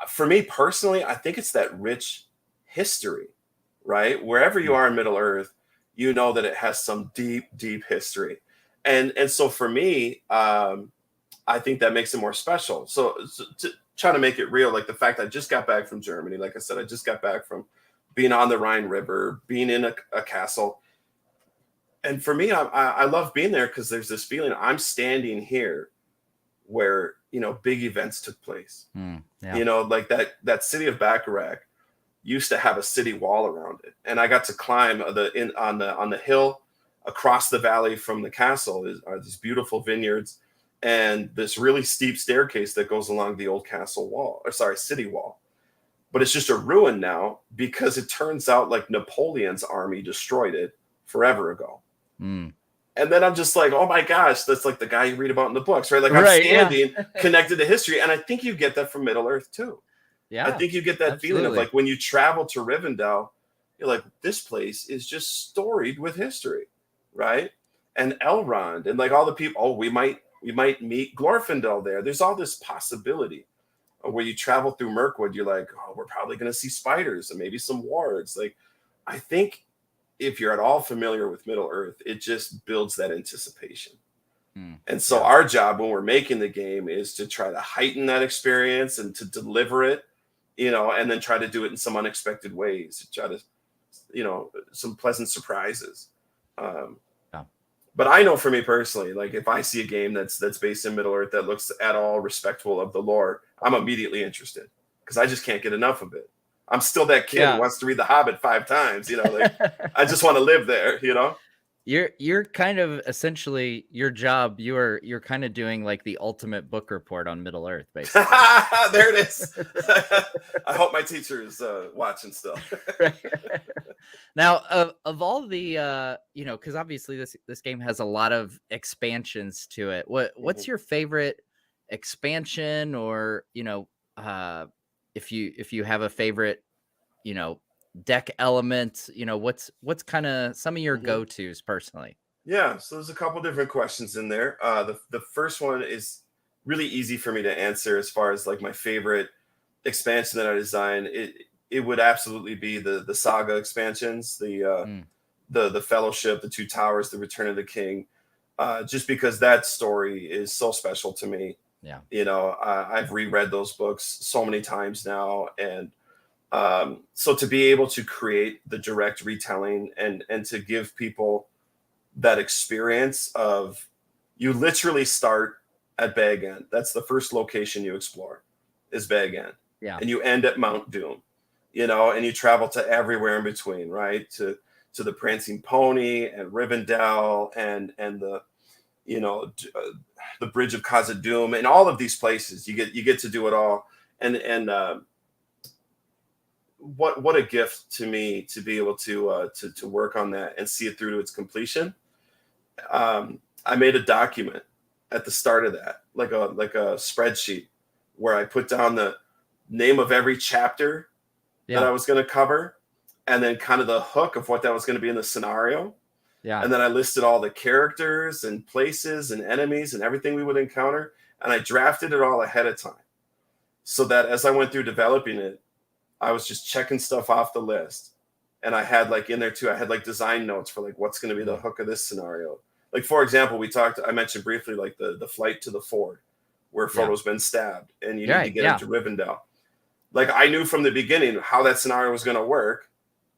for me personally, I think it's that rich history, right? Wherever you Hmm. are in Middle Earth, you know that it has some deep, deep history, and so for me, I think that makes it more special. So to try to make it real, like the fact I just got back from Germany, like I said, I just got back from being on the Rhine River, being in a castle, and for me, I love being there because there's this feeling I'm standing here where big events took place. Hmm. Yeah. Like that city of Bacharach used to have a city wall around it, and I got to climb on the hill across the valley from the castle are these beautiful vineyards and this really steep staircase that goes along the old castle wall, or sorry, city wall. But it's just a ruin now because it turns out like Napoleon's army destroyed it forever ago. Hmm. And then I'm just like, oh my gosh, that's like the guy you read about in the books, right? Like I'm Right. Yeah. standing connected to history. And I think you get that from Middle Earth too. I Yeah. think you get that feeling of Absolutely. like when you travel to Rivendell, you're like, this place is just storied with history, right? And Elrond and like all the people, oh, we might meet Glorfindel there. There's all this possibility where you travel through Mirkwood, you're like, oh, we're probably gonna see spiders and maybe some wards. Like, I think if you're at all familiar with Middle Earth, it just builds that anticipation. Hmm. And so Yeah. our job when we're making the game is to try to heighten that experience and to deliver it, and then try to do it in some unexpected ways, try to, some pleasant surprises. Um, Yeah. but I know for me personally, like if I see a game that's based in Middle Earth that looks at all respectful of the lore, I'm immediately interested because I just can't get enough of it. I'm still that kid who Yeah. wants to read The Hobbit 5 times, like I just want to live there. You're kind of essentially your job, you're kind of doing like the ultimate book report on Middle Earth, basically. There it is. I hope my teacher is watching still. Right. Now, of all the because obviously this game has a lot of expansions to it. What's Mhm. your favorite expansion, or if you have a favorite, you know, deck element, what's kind of some of your Mhm. go-tos personally? Yeah, so there's a couple different questions in there. The first one is really easy for me to answer as far as like my favorite expansion that I designed. It would absolutely be the saga expansions, Mm, the Fellowship, the Two Towers, the Return of the King. Just because that story is so special to me. yeah. I've reread those books so many times now, and so to be able to create the direct retelling and to give people that experience of you literally start at Bag End. That's the first location you explore is Bag End, Yeah. and you end at Mount Doom, and you travel to everywhere in between, right? To the Prancing Pony and Rivendell and you know the Bridge of Khazad-dûm and all of these places. You get to do it all, and what a gift to me to be able to work on that and see it through to its completion. I made a document at the start of that, like a spreadsheet, where I put down the name of every chapter that Yeah. I was going to cover, and then kind of the hook of what that was going to be in the scenario, Yeah. and then I listed all the characters and places and enemies and everything we would encounter, and I drafted it all ahead of time, so that as I went through developing it, I was just checking stuff off the list. And I had like in there too, I had like design notes for like what's going to be the Mm, hook of this scenario. Like for example, I mentioned briefly like the flight to the ford where yeah. Frodo's been stabbed and you need to Right. get him Yeah. to Rivendell. Like I knew from the beginning how that scenario was going to work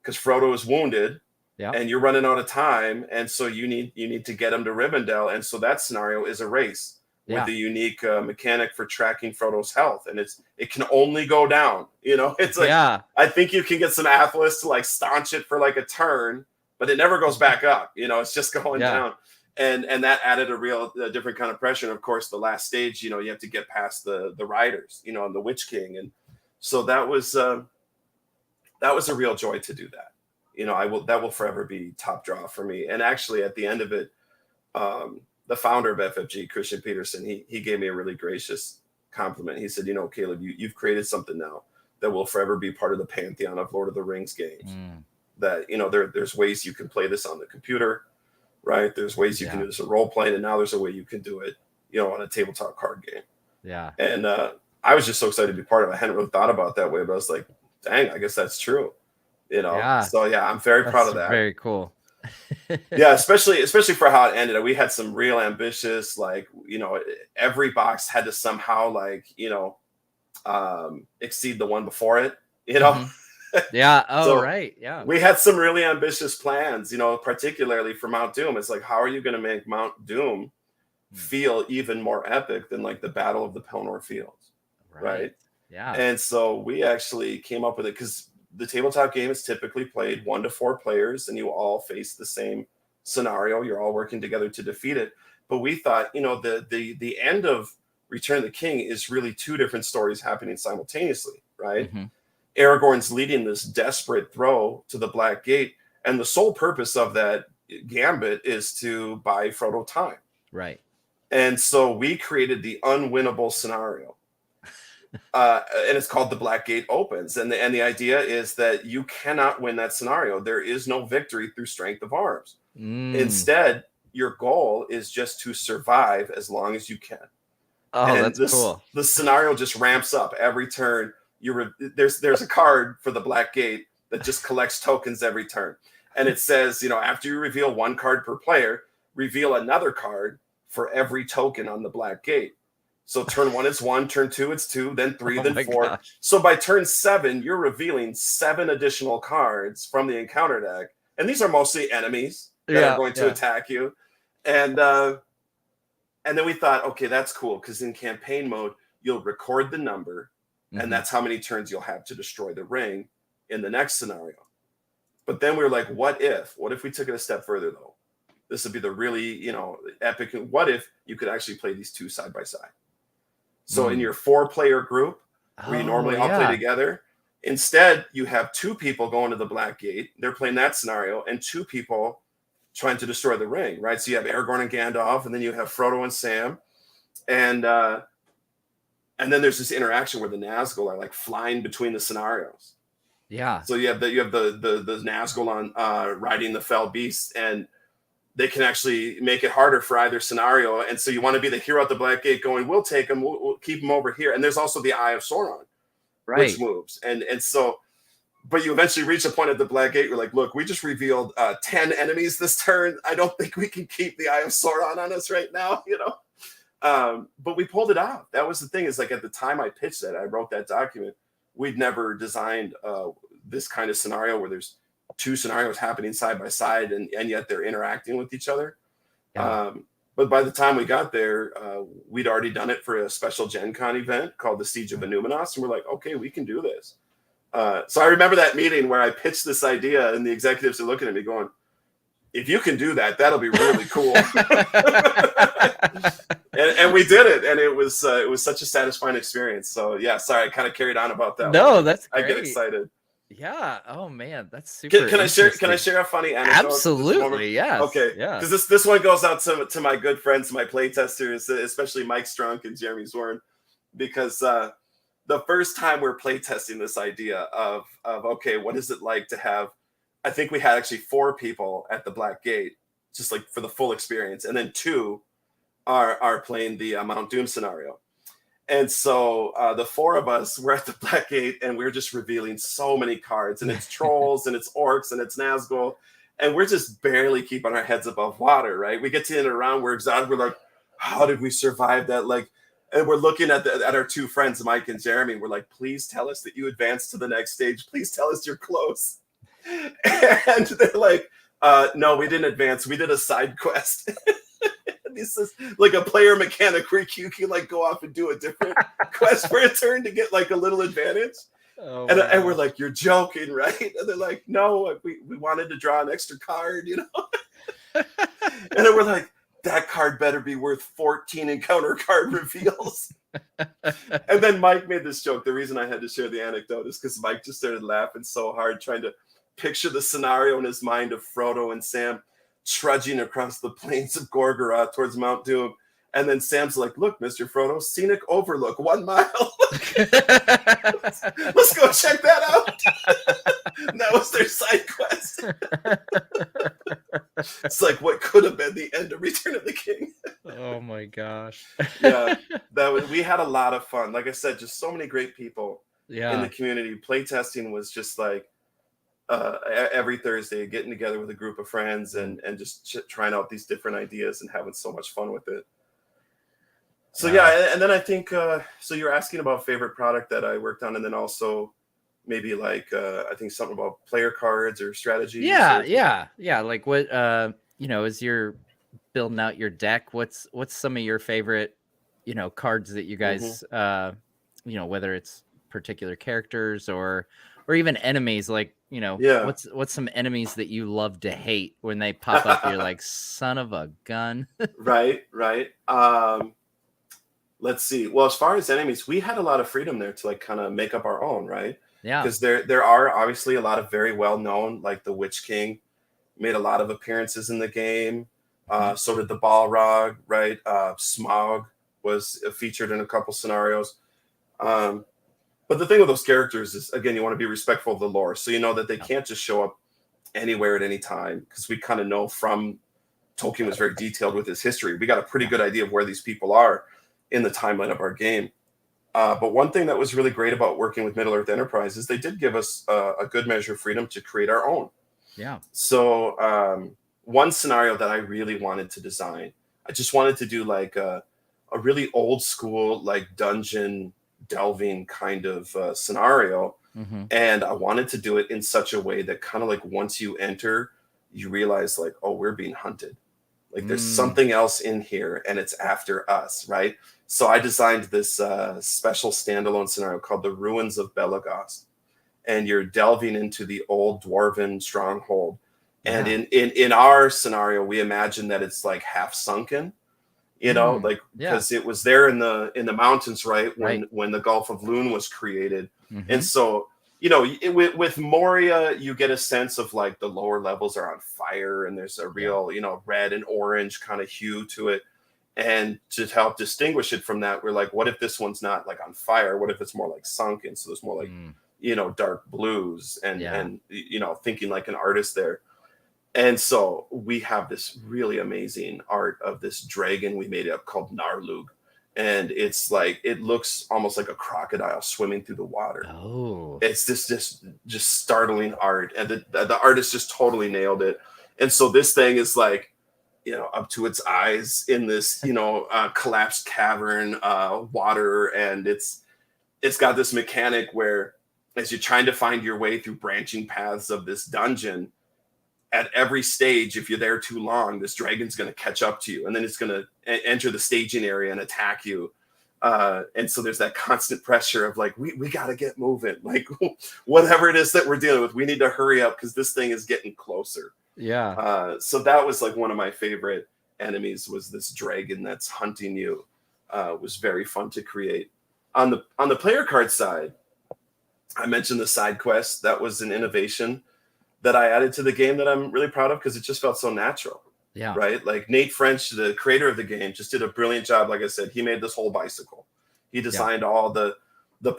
because Frodo is wounded Yeah. and you're running out of time, and so you need to get him to Rivendell, and so that scenario is a race with Yeah. a unique mechanic for tracking Frodo's health, and it can only go down. It's like Yeah. I think you can get some athletes to like staunch it for like a turn, but it never goes back up. It's just going Yeah. down, and that added a different kind of pressure. And of course, the last stage, you have to get past the riders, and the Witch King, and so that was a real joy to do that. That will forever be top draw for me. And actually, at the end of it, the founder of FFG, Christian Peterson, he gave me a really gracious compliment. He said, Caleb, you've created something now that will forever be part of the pantheon of Lord of the Rings games. Mm, That, you know, there's ways you can play this on the computer, right? There's ways you can yeah. do this in role playing, and now there's a way you can do it, you know, on a tabletop card game. Yeah. And I was just so excited to be part of it. I hadn't really thought about it that way, but I was like, dang, I guess that's true. You know, Yeah. so yeah, I'm very proud of that. Very cool. Yeah, especially for how it ended. We had some real ambitious, like, you know, every box had to somehow, like, you know, exceed the one before it, you know. Mm-hmm. Yeah. Oh, So right. Yeah. we had some really ambitious plans, you know, particularly for Mount Doom. It's like, how are you going to make Mount Doom feel even more epic than like the Battle of the Pelennor Fields, right? Yeah. And so we actually came up with it because the tabletop game is typically played 1 to 4 players, and you all face the same scenario. You're all working together to defeat it. But we thought, you know, the end of Return of the King is really 2 different stories happening simultaneously, right? Mm-hmm. Aragorn's leading this desperate throw to the Black Gate, and the sole purpose of that gambit is to buy Frodo time. Right. And so we created the unwinnable scenario. And it's called The Black Gate Opens. And the idea is that you cannot win that scenario. There is no victory through strength of arms. Instead, your goal is just to survive as long as you can. Oh, and that's cool. The scenario just ramps up every turn. There's a card for the Black Gate that just collects tokens every turn. And it says, you know, after you reveal 1 card per player, reveal another card for every token on the Black Gate. So turn 1 is 1, turn 2 it's 2, then 3, then 4. Gosh. So by turn 7, you're revealing 7 additional cards from the encounter deck. And these are mostly enemies that are going to attack you. And then we thought, okay, that's cool, because in campaign mode, you'll record the number, and that's how many turns you'll have to destroy the ring in the next scenario. But then we were like, what if we took it a step further, though? This would be the really, you know, epic. What if you could actually play these 2 side by side? So in your 4-player group, where you normally all play together, instead you have 2 people going to the Black Gate. They're playing that scenario, and 2 people trying to destroy the ring, right? So you have Aragorn and Gandalf, and then you have Frodo and Sam, and then there's this interaction where the Nazgul are like flying between the scenarios. Yeah. So you have the Nazgul on riding the fell beast, and they can actually make it harder for either scenario. And so you want to be the hero at the Black Gate going, we'll take them, we'll keep them over here. And there's also the Eye of Sauron, which moves. And so, but you eventually reach a point at the Black Gate, you're like, look, we just revealed 10 enemies this turn. I don't think we can keep the Eye of Sauron on us right now, you know? But we pulled it off. That was the thing, is like, at the time I pitched it, I wrote that document, we'd never designed this kind of scenario where there's 2 scenarios happening side by side, and yet they're interacting with each other. Yeah. But by the time we got there, we'd already done it for a special Gen Con event called the Siege of Innuminos, and we're like, okay, we can do this. So I remember that meeting where I pitched this idea, and the executives are looking at me going, if you can do that, that'll be really cool. and we did it, and it was such a satisfying experience. So yeah, sorry, I kind of carried on about that. No, that's great. I get excited. Yeah. Oh man, that's super. Can I share a funny anecdote? Absolutely. Yeah. Okay. Yeah. Because this one goes out to my good friends, my play testers, especially Mike Strunk and Jeremy Zorn, because the first time we're play testing this idea of okay, what is it like to have? I think we had actually 4 people at the Black Gate, just like for the full experience, and then 2 are playing the Mount Doom scenario. And so the 4 of us were at the Black Gate, and we're just revealing so many cards, and it's trolls, and it's orcs, and it's Nazgul, and we're just barely keeping our heads above water, right? We get to the end of the round, we're exhausted, we're like, how did we survive that? Like, and we're looking at our 2 friends, Mike and Jeremy. We're like, please tell us that you advanced to the next stage. Please tell us you're close. And they're like, no, we didn't advance. We did a side quest. This is like a player mechanic where you can like go off and do a different quest for a turn to get like a little advantage. Oh, and we're like, you're joking, right? And they're like, no, we wanted to draw an extra card, you know? And then we're like, that card better be worth 14 encounter card reveals. And then Mike made this joke. The reason I had to share the anecdote is because Mike just started laughing so hard, trying to picture the scenario in his mind of Frodo and Sam trudging across the plains of Gorgoroth towards Mount Doom. And then Sam's like, look, Mr. Frodo, scenic overlook, 1 mile. Let's go check that out. And that was their side quest. It's like what could have been the end of Return of the King. Oh my gosh. Yeah, we had a lot of fun. Like I said, just so many great people in the Yeah. community. Playtesting was just like every Thursday, getting together with a group of friends and just trying out these different ideas and having so much fun with it. So Wow. yeah, and then I think so you're asking about favorite product that I worked on, and then also maybe like I think something about player cards or strategies. Yeah. Like what as you're building out your deck, what's some of your favorite, cards that you guys whether it's particular characters or even enemies, like, Yeah. what's some enemies that you love to hate when they pop up, you're like, son of a gun. Right. Let's see. Well, as far as enemies, we had a lot of freedom there to like kind of make up our own, right? Yeah. Because there are obviously a lot of very well known, like the Witch King made a lot of appearances in the game. So did the Balrog, right? Smaug was featured in a couple scenarios. But the thing with those characters is, again, you want to be respectful of the lore, so you know that they can't just show up anywhere at any time, because we kind of know from Tolkien was very detailed with his history. We got a pretty good idea of where these people are in the timeline of our game. But one thing that was really great about working with Middle Earth Enterprise is they did give us a good measure of freedom to create our own. Yeah. So one scenario that I really wanted to design, I just wanted to do like a really old school, like dungeon delving kind of scenario. And I wanted to do it in such a way that kind of like once you enter, you realize like, oh, we're being hunted. Like there's something else in here and it's after us, right? So I designed this special standalone scenario called The Ruins of Belagost. And you're delving into the old dwarven stronghold. And in our scenario, we imagine that it's like half sunken, like because it was there in the mountains, right? When the Gulf of Loon was created. And so, with Moria, you get a sense of like the lower levels are on fire and there's a real, red and orange kind of hue to it. And to help distinguish it from that, we're like, what if this one's not like on fire? What if it's more like sunken? So there's more like, dark blues and thinking like an artist there. And so we have this really amazing art of this dragon we made up called Narlug. And it's like, it looks almost like a crocodile swimming through the water. Oh, it's this just startling art. And the artist just totally nailed it. And so this thing is like, up to its eyes in this, collapsed cavern, water. And it's got this mechanic where as you're trying to find your way through branching paths of this dungeon, at every stage, if you're there too long, this dragon's going to catch up to you, and then it's going to enter the staging area and attack you. And so there's that constant pressure of like, we got to get moving. Like whatever it is that we're dealing with, we need to hurry up because this thing is getting closer. Yeah. So that was like one of my favorite enemies, was this dragon that's hunting you. Was very fun to create. On the player card side, I mentioned the side quest. That was an innovation that I added to the game that I'm really proud of because it just felt so natural. Yeah. Right. Like Nate French, the creator of the game, just did a brilliant job. Like I said, he made this whole bicycle. He designed all the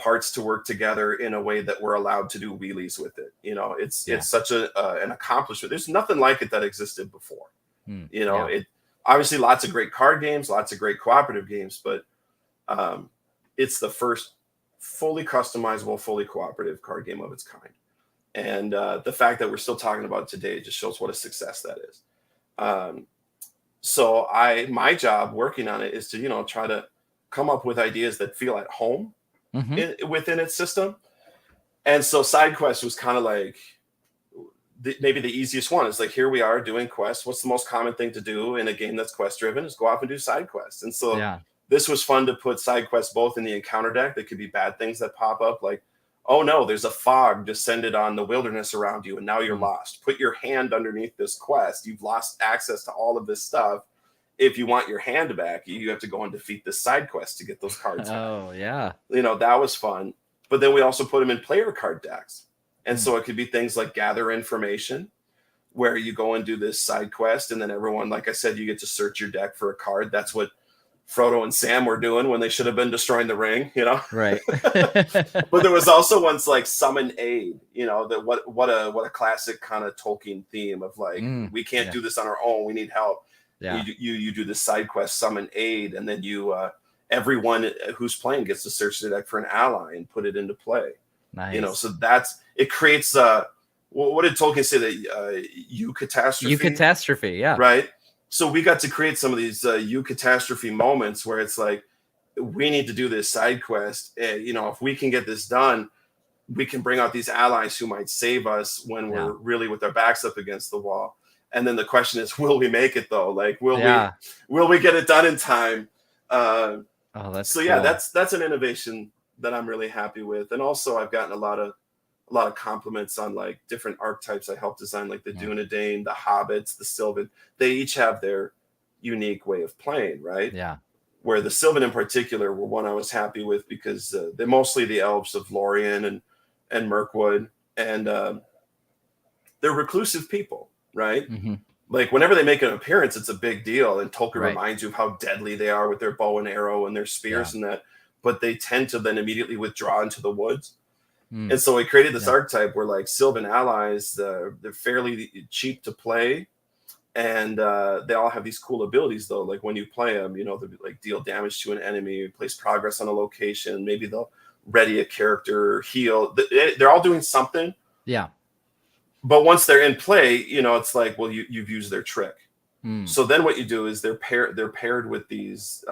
parts to work together in a way that we're allowed to do wheelies with it. It's such an accomplishment. There's nothing like it that existed before. It obviously lots of great card games, lots of great cooperative games, but it's the first fully customizable, fully cooperative card game of its kind. And the fact that we're still talking about it today just shows what a success that is. So my job working on it is to, try to come up with ideas that feel at home within its system. And so side quest was kind of like maybe the easiest one. Is like, here we are doing quests. What's the most common thing to do in a game that's quest driven? Is go off and do side quests. And so this was fun to put side quests both in the encounter deck. That could be bad things that pop up, like, oh no, there's a fog descended on the wilderness around you and now you're lost. Put your hand underneath this quest. You've lost access to all of this stuff. If you want your hand back, you have to go and defeat this side quest to get those cards. Oh, yeah. That was fun. But then we also put them in player card decks. And so it could be things like gather information, where you go and do this side quest. And then everyone, like I said, you get to search your deck for a card. That's what Frodo and Sam were doing when they should have been destroying the ring, you know. Right. But there was also ones like summon aid, you know, that what a classic kind of Tolkien theme of like, we can't do this on our own, we need help. Yeah. You do this side quest, summon aid, and then you everyone who's playing gets to search the deck for an ally and put it into play. Nice. You know, so it creates what did Tolkien say, that eucatastrophe? Eucatastrophe, yeah. Right. So we got to create some of these eucatastrophe moments where it's like, we need to do this side quest. You know, if we can get this done, we can bring out these allies who might save us when we're really with our backs up against the wall. And then the question is, will we make it though? Like, will we get it done in time? Oh, that's so cool. yeah, that's an innovation that I'm really happy with. And also I've gotten a lot of compliments on like different archetypes I helped design, like the Dunedain, the Hobbits, the Sylvan. They each have their unique way of playing, right? Yeah. Where the Sylvan in particular were one I was happy with, because they're mostly the elves of Lorien and Mirkwood, and they're reclusive people, right? Mm-hmm. Like whenever they make an appearance, it's a big deal, and Tolkien Right. reminds you of how deadly they are with their bow and arrow and their spears and that. But they tend to then immediately withdraw into the woods. And so we created this archetype where like Sylvan allies, they're fairly cheap to play, and they all have these cool abilities though. Like when you play them, you know, they'll like deal damage to an enemy, place progress on a location, maybe they'll ready a character, heal. They're all doing something. Yeah. But once they're in play, you know, it's like, well, you've used their trick. So then what you do is they're paired with these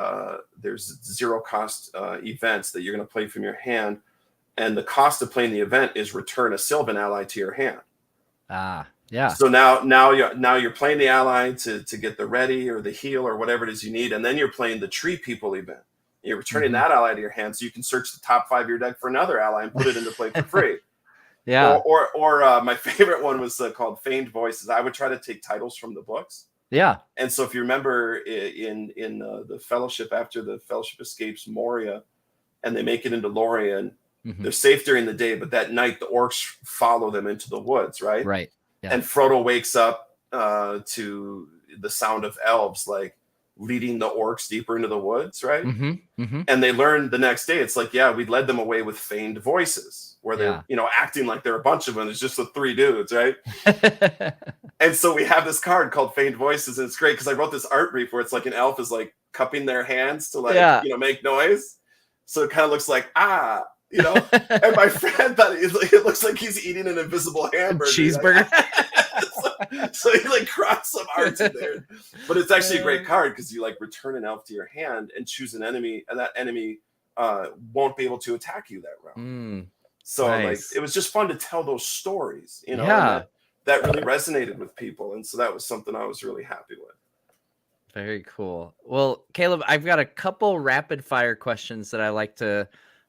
there's zero cost events that you're going to play from your hand. And the cost of playing the event is return a Sylvan ally to your hand. Yeah. So now you're playing the ally to get the ready or the heal or whatever it is you need, and then you're playing the Tree People event. You're returning that ally to your hand, so you can search the top 5 of your deck for another ally and put it into play for free. Yeah. Or my favorite one was called Feigned Voices. I would try to take titles from the books. Yeah. And so if you remember in the Fellowship, after the Fellowship escapes Moria, and they make it into Lorien. They're safe during the day, but that night the orcs follow them into the woods, right? Right. Yeah. And Frodo wakes up to the sound of elves like leading the orcs deeper into the woods, right? And they learn the next day, it's like, we led them away with feigned voices, where they're acting like they're a bunch of them. It's just the 3 dudes, right? And so we have this card called Feigned Voices, and it's great because I wrote this art brief where it's like an elf is like cupping their hands to like make noise. So it kind of looks like you know, and my friend thought it looks like he's eating an invisible hamburger. Cheeseburger. so he like crossed some art in there. But it's actually a great card because you like return an elf to your hand and choose an enemy, and that enemy won't be able to attack you that round. So like it was just fun to tell those stories, you know. And that really resonated with people. And so that was something I was really happy with. Very cool. Well, Caleb, I've got a couple rapid fire questions that I like to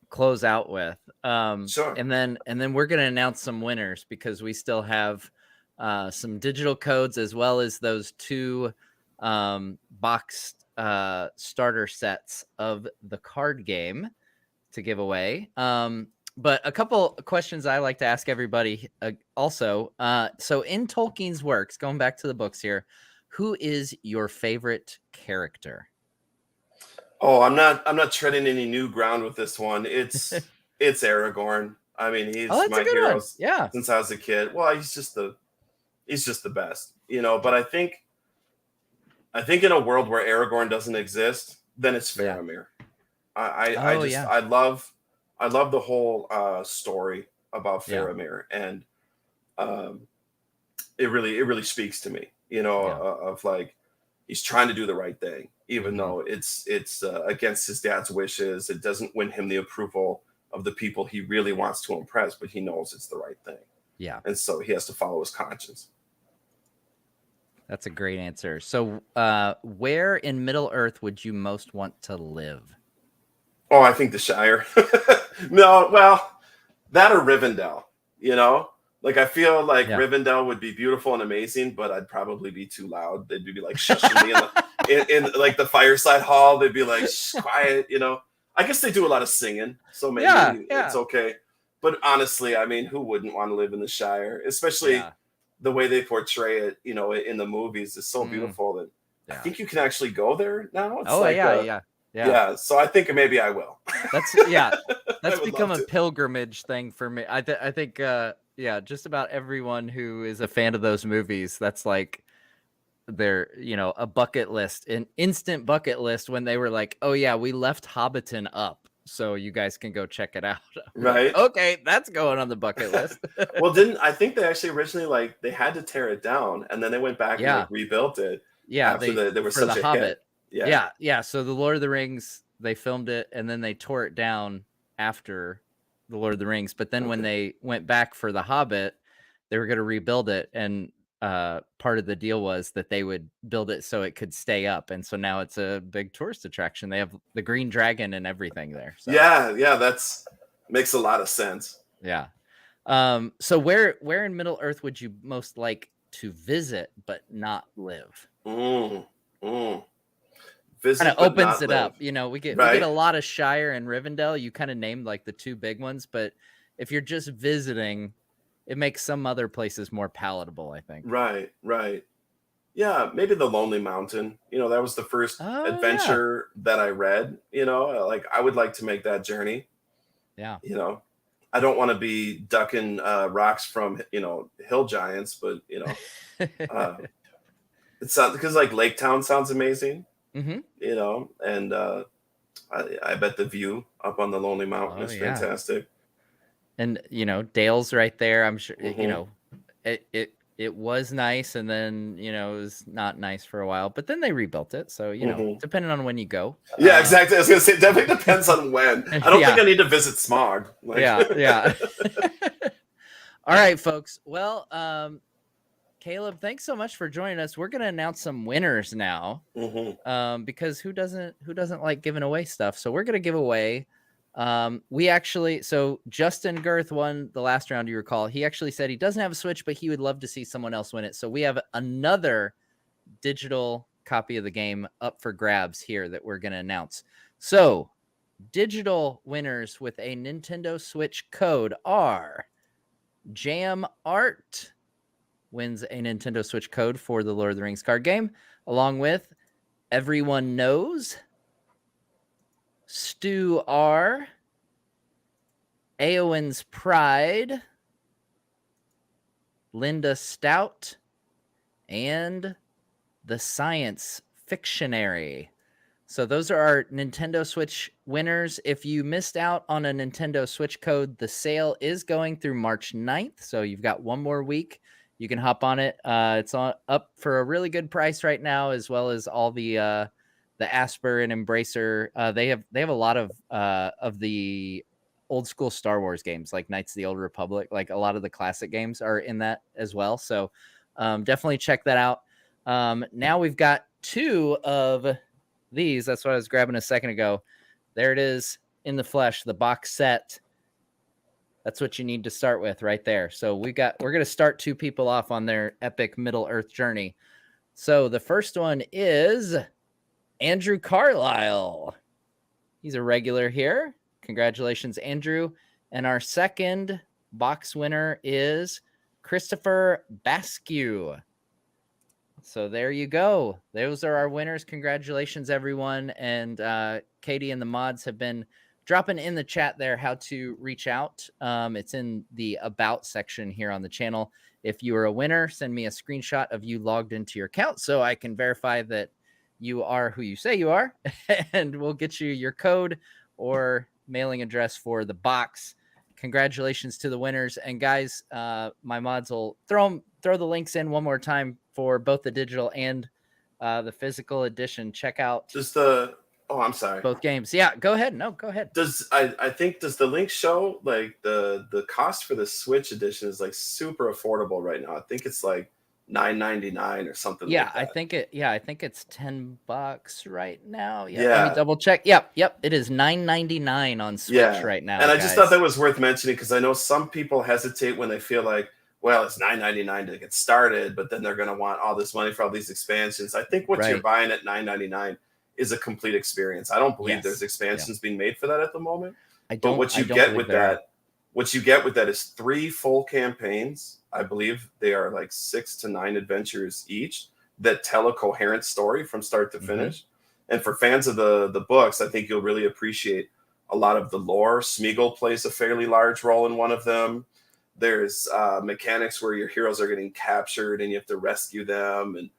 close out with. Sure. And then we're going to announce some winners, because we still have some digital codes as well as those 2 boxed starter sets of the card game to give away. But a couple questions I like to ask everybody also. So in Tolkien's works, going back to the books here, who is your favorite character? Oh, I'm not treading any new ground with this one. It's Aragorn. I mean, he's my hero since I was a kid. Well, he's just the best, you know. But I think in a world where Aragorn doesn't exist, then it's Faramir. I love the whole story about Faramir, and it really speaks to me, you know, of like, he's trying to do the right thing, even though it's against his dad's wishes. It doesn't win him the approval of the people he really wants to impress, but he knows it's the right thing. Yeah. And so he has to follow his conscience. That's a great answer. So where in Middle Earth would you most want to live? Oh, I think the Shire. No, well, that or Rivendell, you know? Like, I feel like Rivendell would be beautiful and amazing, but I'd probably be too loud. They'd be like shushing me in like the fireside hall. They'd be like, shh, quiet, you know? I guess they do a lot of singing, so maybe it's okay. But honestly, I mean, who wouldn't want to live in the Shire? Especially the way they portray it, you know, in the movies is so beautiful that I think you can actually go there now. It's Yeah, so I think maybe I will. That's I that's would become love a to. pilgrimage thing for me. I think just about everyone who is a fan of those movies, that's like their, a bucket list, an instant bucket list when they were like, "Oh yeah, we left Hobbiton up, so you guys can go check it out." I'm like, Right. "Okay, that's going on the bucket list." Well, didn't I think they actually originally like they had to tear it down and then they went back and like Yeah. rebuilt it Yeah, after they they were for The such a hit. Hobbit. Yeah. Yeah, yeah, so The Lord of the Rings, they filmed it and then they tore it down after The Lord of the Rings, but then when Okay. they went back for The Hobbit, they were gonna rebuild it, and, part of the deal was that they would build it so it could stay up, and so now it's a big tourist attraction. They have the Green Dragon and everything there, so, Yeah, yeah, that's makes a lot of sense. yeah. So where in Middle Earth would you most like to visit but not live? Mm, mm. Kind Visit of but opens not it up. live. We get a Right? lot of Shire and Rivendell. You kind of named like the two big ones, but if you're just visiting, it makes some other places more palatable, I think. Right, right. Yeah, maybe the Lonely Mountain. That was the first Oh yeah. adventure that I read. Like I would like to make that journey. Yeah. You know, I don't want to be ducking rocks from hill giants, but uh, it sounds because like Lake Town sounds amazing. hmm And I bet the view up on the Lonely Mountain Oh is yeah. fantastic. And Dale's right there. I'm sure Hmm. it was nice, and then it was not nice for a while, but then they rebuilt it. So Hmm. depending on when you go. Yeah, exactly. I was gonna say, it definitely depends on when. I don't think Yeah, I need to visit Smog. Like, yeah. All right, folks. Well, Caleb, thanks so much for joining us. We're going to announce some winners now, hmm because who doesn't like giving away stuff? So we're going to give away. So Justin Girth won the last round. You recall, he actually said he doesn't have a Switch, but he would love to see someone else win it. So we have another digital copy of the game up for grabs here that we're going to announce. So digital winners with a Nintendo Switch code are Jam Art wins a Nintendo Switch code for the Lord of the Rings card game, along with Everyone Knows, Stu R, Aowen's Pride, Linda Stout, and The Science Fictionary. So those are our Nintendo Switch winners. If you missed out on a Nintendo Switch code, the sale is going through March 9th. So you've got one more week. You can hop on it. It's up for a really good price right now, as well as all the Asper and Embracer. They have a lot of the old school Star Wars games, like Knights of the Old Republic. Like a lot of the classic games are in that as well. So definitely check that out. Now we've got two of these. That's what I was grabbing a second ago. There it is in the flesh, the box set. That's what you need to start with right there. So we're going to start two people off on their epic Middle Earth journey. So the first one is Andrew Carlisle. He's a regular here. Congratulations, Andrew. And our second box winner is Christopher Basque. So there you go. Those are our winners. Congratulations, everyone. And Katie and the mods have been dropping in the chat there how to reach out. It's in the About section here on the channel. If you are a winner, send me a screenshot of you logged into your account so I can verify that you are who you say you are, and we'll get you your code or mailing address for the box. Congratulations to the winners. And guys, my mods will throw the links in one more time for both the digital and the physical edition. Check out does the oh, I'm sorry. both games. Yeah, go ahead. No, go ahead. Does the link show like the cost for the Switch edition is like super affordable right now? I think it's like $9.99 or something Yeah, like that. I think it's $10 right now. Yeah, let me Yeah. double check. Yep, it is $9.99 on Switch Yeah. right now. And I guys. just thought that was worth mentioning because I know some people hesitate when they feel like, well, it's $9.99 to get started, but then they're going to want all this money for all these expansions. I think what you're Right. buying at $9.99 is a complete experience. I don't believe Yes. there's expansions being made for that at the moment. I But don't. what you I don't get believe with there are. that is 3 full campaigns. I believe they are like 6 to 9 adventures each that tell a coherent story from start to finish. And for fans of the books, I think you'll really appreciate a lot of the lore. Smeagol plays a fairly large role in one of them. There's mechanics where your heroes are getting captured and you have to rescue them, and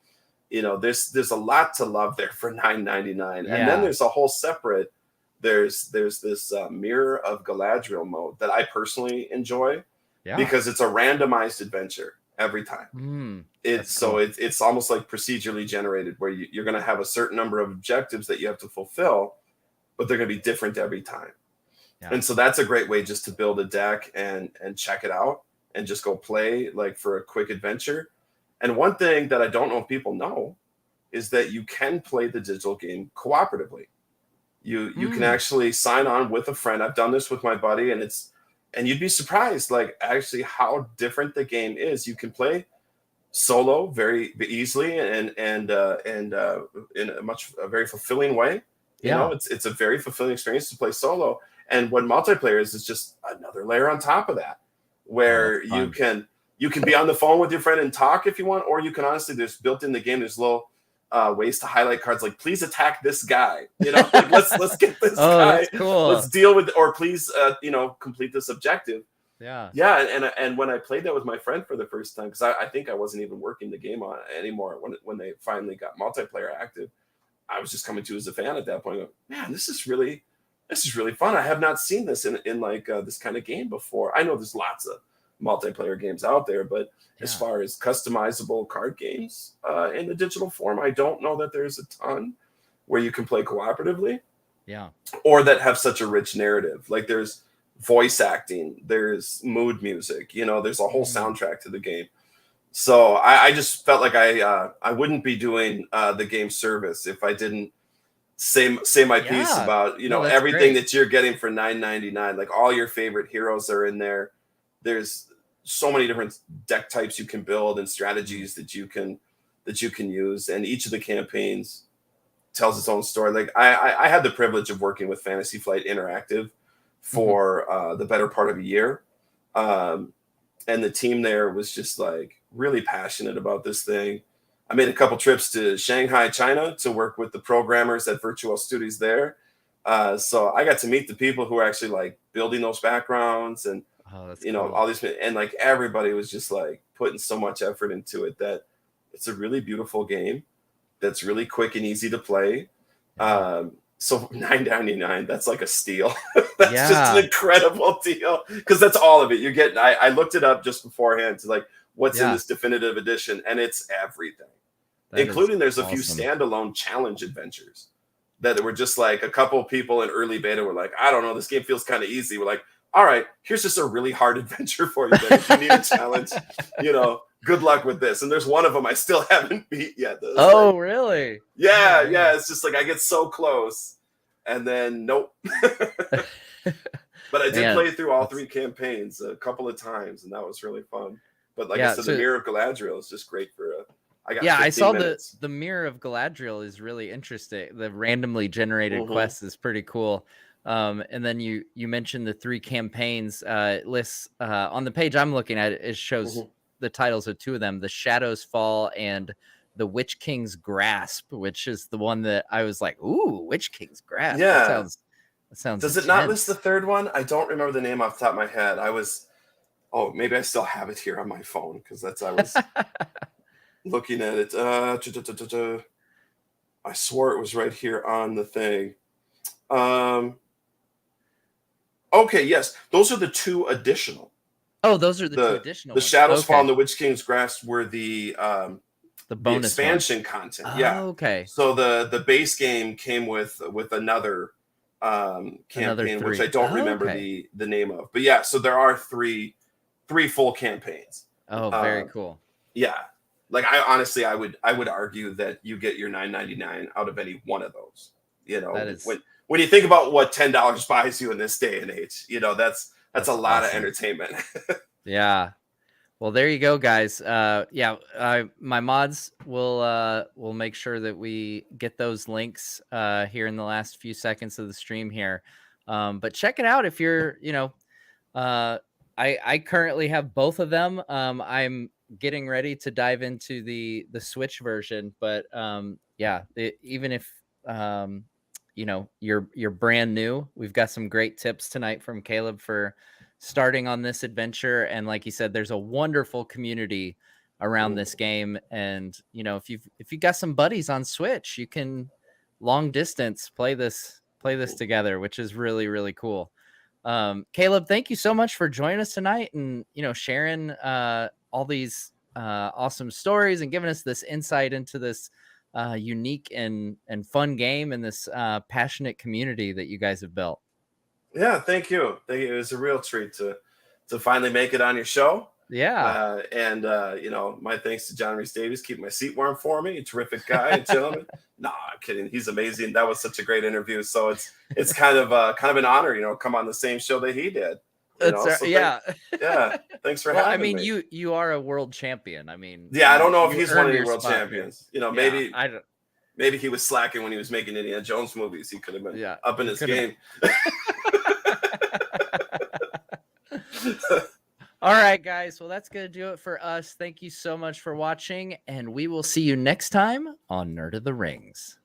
there's a lot to love there for $9.99. And then Yeah. there's a whole separate, there's this Mirror of Galadriel mode that I personally enjoy Yeah. because it's a randomized adventure every time. That's cool. It's almost like procedurally generated, where you're going to have a certain number of objectives that you have to fulfill, but they're going to be different every time. Yeah. And so that's a great way just to build a deck and check it out and just go play like for a quick adventure. And one thing that I don't know if people know is that you can play the digital game cooperatively. You can actually sign on with a friend. I've done this with my buddy, and you'd be surprised, like, actually how different the game is. You can play solo very easily and in a very fulfilling way. It's a very fulfilling experience to play solo. And what multiplayer is just another layer on top of that, where you can be on the phone with your friend and talk if you want, or you can honestly, there's built in the game, there's little ways to highlight cards, like please attack this guy, like let's get this guy. That's cool. Let's deal with, or please complete this objective. Yeah. And when I played that with my friend for the first time, because I think I wasn't even working the game on anymore when they finally got multiplayer active, I was just coming to as a fan at that point. Going, man, this is really fun. I have not seen this in like this kind of game before. I know there's lots of multiplayer games out there, but as far as customizable card games in the digital form, I don't know that there's a ton where you can play cooperatively. Yeah. Or that have such a rich narrative. Like there's voice acting, there's mood music, there's a whole soundtrack to the game. So I just felt like I wouldn't be doing the game service if I didn't say my piece about everything that you're getting for $9.99. Like all your favorite heroes are in there. There's so many different deck types you can build and strategies that you can use, and each of the campaigns tells its own story. Like I had the privilege of working with Fantasy Flight Interactive for the better part of a year, and the team there was just like really passionate about this thing. I made a couple trips to Shanghai, China, to work with the programmers at Virtual Studios there. So I got to meet the people who are actually like building those backgrounds and cool. all these, and like everybody was just like putting so much effort into it that it's a really beautiful game that's really quick and easy to play. So $9.99, that's like a steal. That's just an incredible deal, because that's all of it. You're getting, I looked it up just beforehand to like what's in this definitive edition, and it's everything. Including there's a few standalone challenge adventures that were just like a couple of people in early beta were like, I don't know, this game feels kind of easy. We're like, all right, here's just a really hard adventure for you. If you need a challenge, good luck with this. And there's one of them I still haven't beat yet. Oh, really? Yeah. It's just like I get so close and then nope. But I did play through all three campaigns a couple of times, and that was really fun. But like I said, the Mirror of Galadriel is just great for I saw the Mirror of Galadriel is really interesting. The randomly generated quest is pretty cool. And then you mentioned the three campaigns lists on the page I'm looking at. It shows the titles of two of them: The Shadows Fall and The Witch King's Grasp, which is the one that I was like, ooh, Witch King's Grasp. Yeah. That sounds Does intense. it not list the third one? I don't remember the name off the top of my head. Maybe I still have it here on my phone, because I was looking at it. I swore it was right here on the thing. Okay, yes. Those are the two additional. Oh, those are the two additional ones. The Shadows Fall and the Witch King's Grasp were the bonus expansion content. Okay. So the base game came with another campaign, which I don't remember the name of. But yeah, so there are three full campaigns. Oh, very cool. Yeah. Like I would argue that you get your $9.99 out of any one of those. When you think about what $10 buys you in this day and age, that's a lot of entertainment. Yeah. Well, there you go, guys. My mods will make sure that we get those links here in the last few seconds of the stream here. But check it out if you're, I currently have both of them. I'm getting ready to dive into the Switch version, but even if you're brand new. We've got some great tips tonight from Caleb for starting on this adventure. And like you said, there's a wonderful community around this game. And if you got some buddies on Switch, you can long distance play this together, which is really, really cool. Caleb, thank you so much for joining us tonight and sharing all these awesome stories and giving us this insight into this unique and fun game and this passionate community that you guys have built. Yeah, thank you. It was a real treat to finally make it on your show. Yeah. And my thanks to John Reese Davies, keep my seat warm for me. A terrific guy and gentleman. No, I'm kidding. He's amazing. That was such a great interview. So it's kind of an honor, come on the same show that he did. So yeah. Thanks for having me. I mean, you are a world champion. I mean, yeah, I don't know if he's one of the world champions. Maybe maybe he was slacking when he was making Indiana Jones movies. He could have been up in his game. All right, guys. Well, that's going to do it for us. Thank you so much for watching, and we will see you next time on Nerd of the Rings.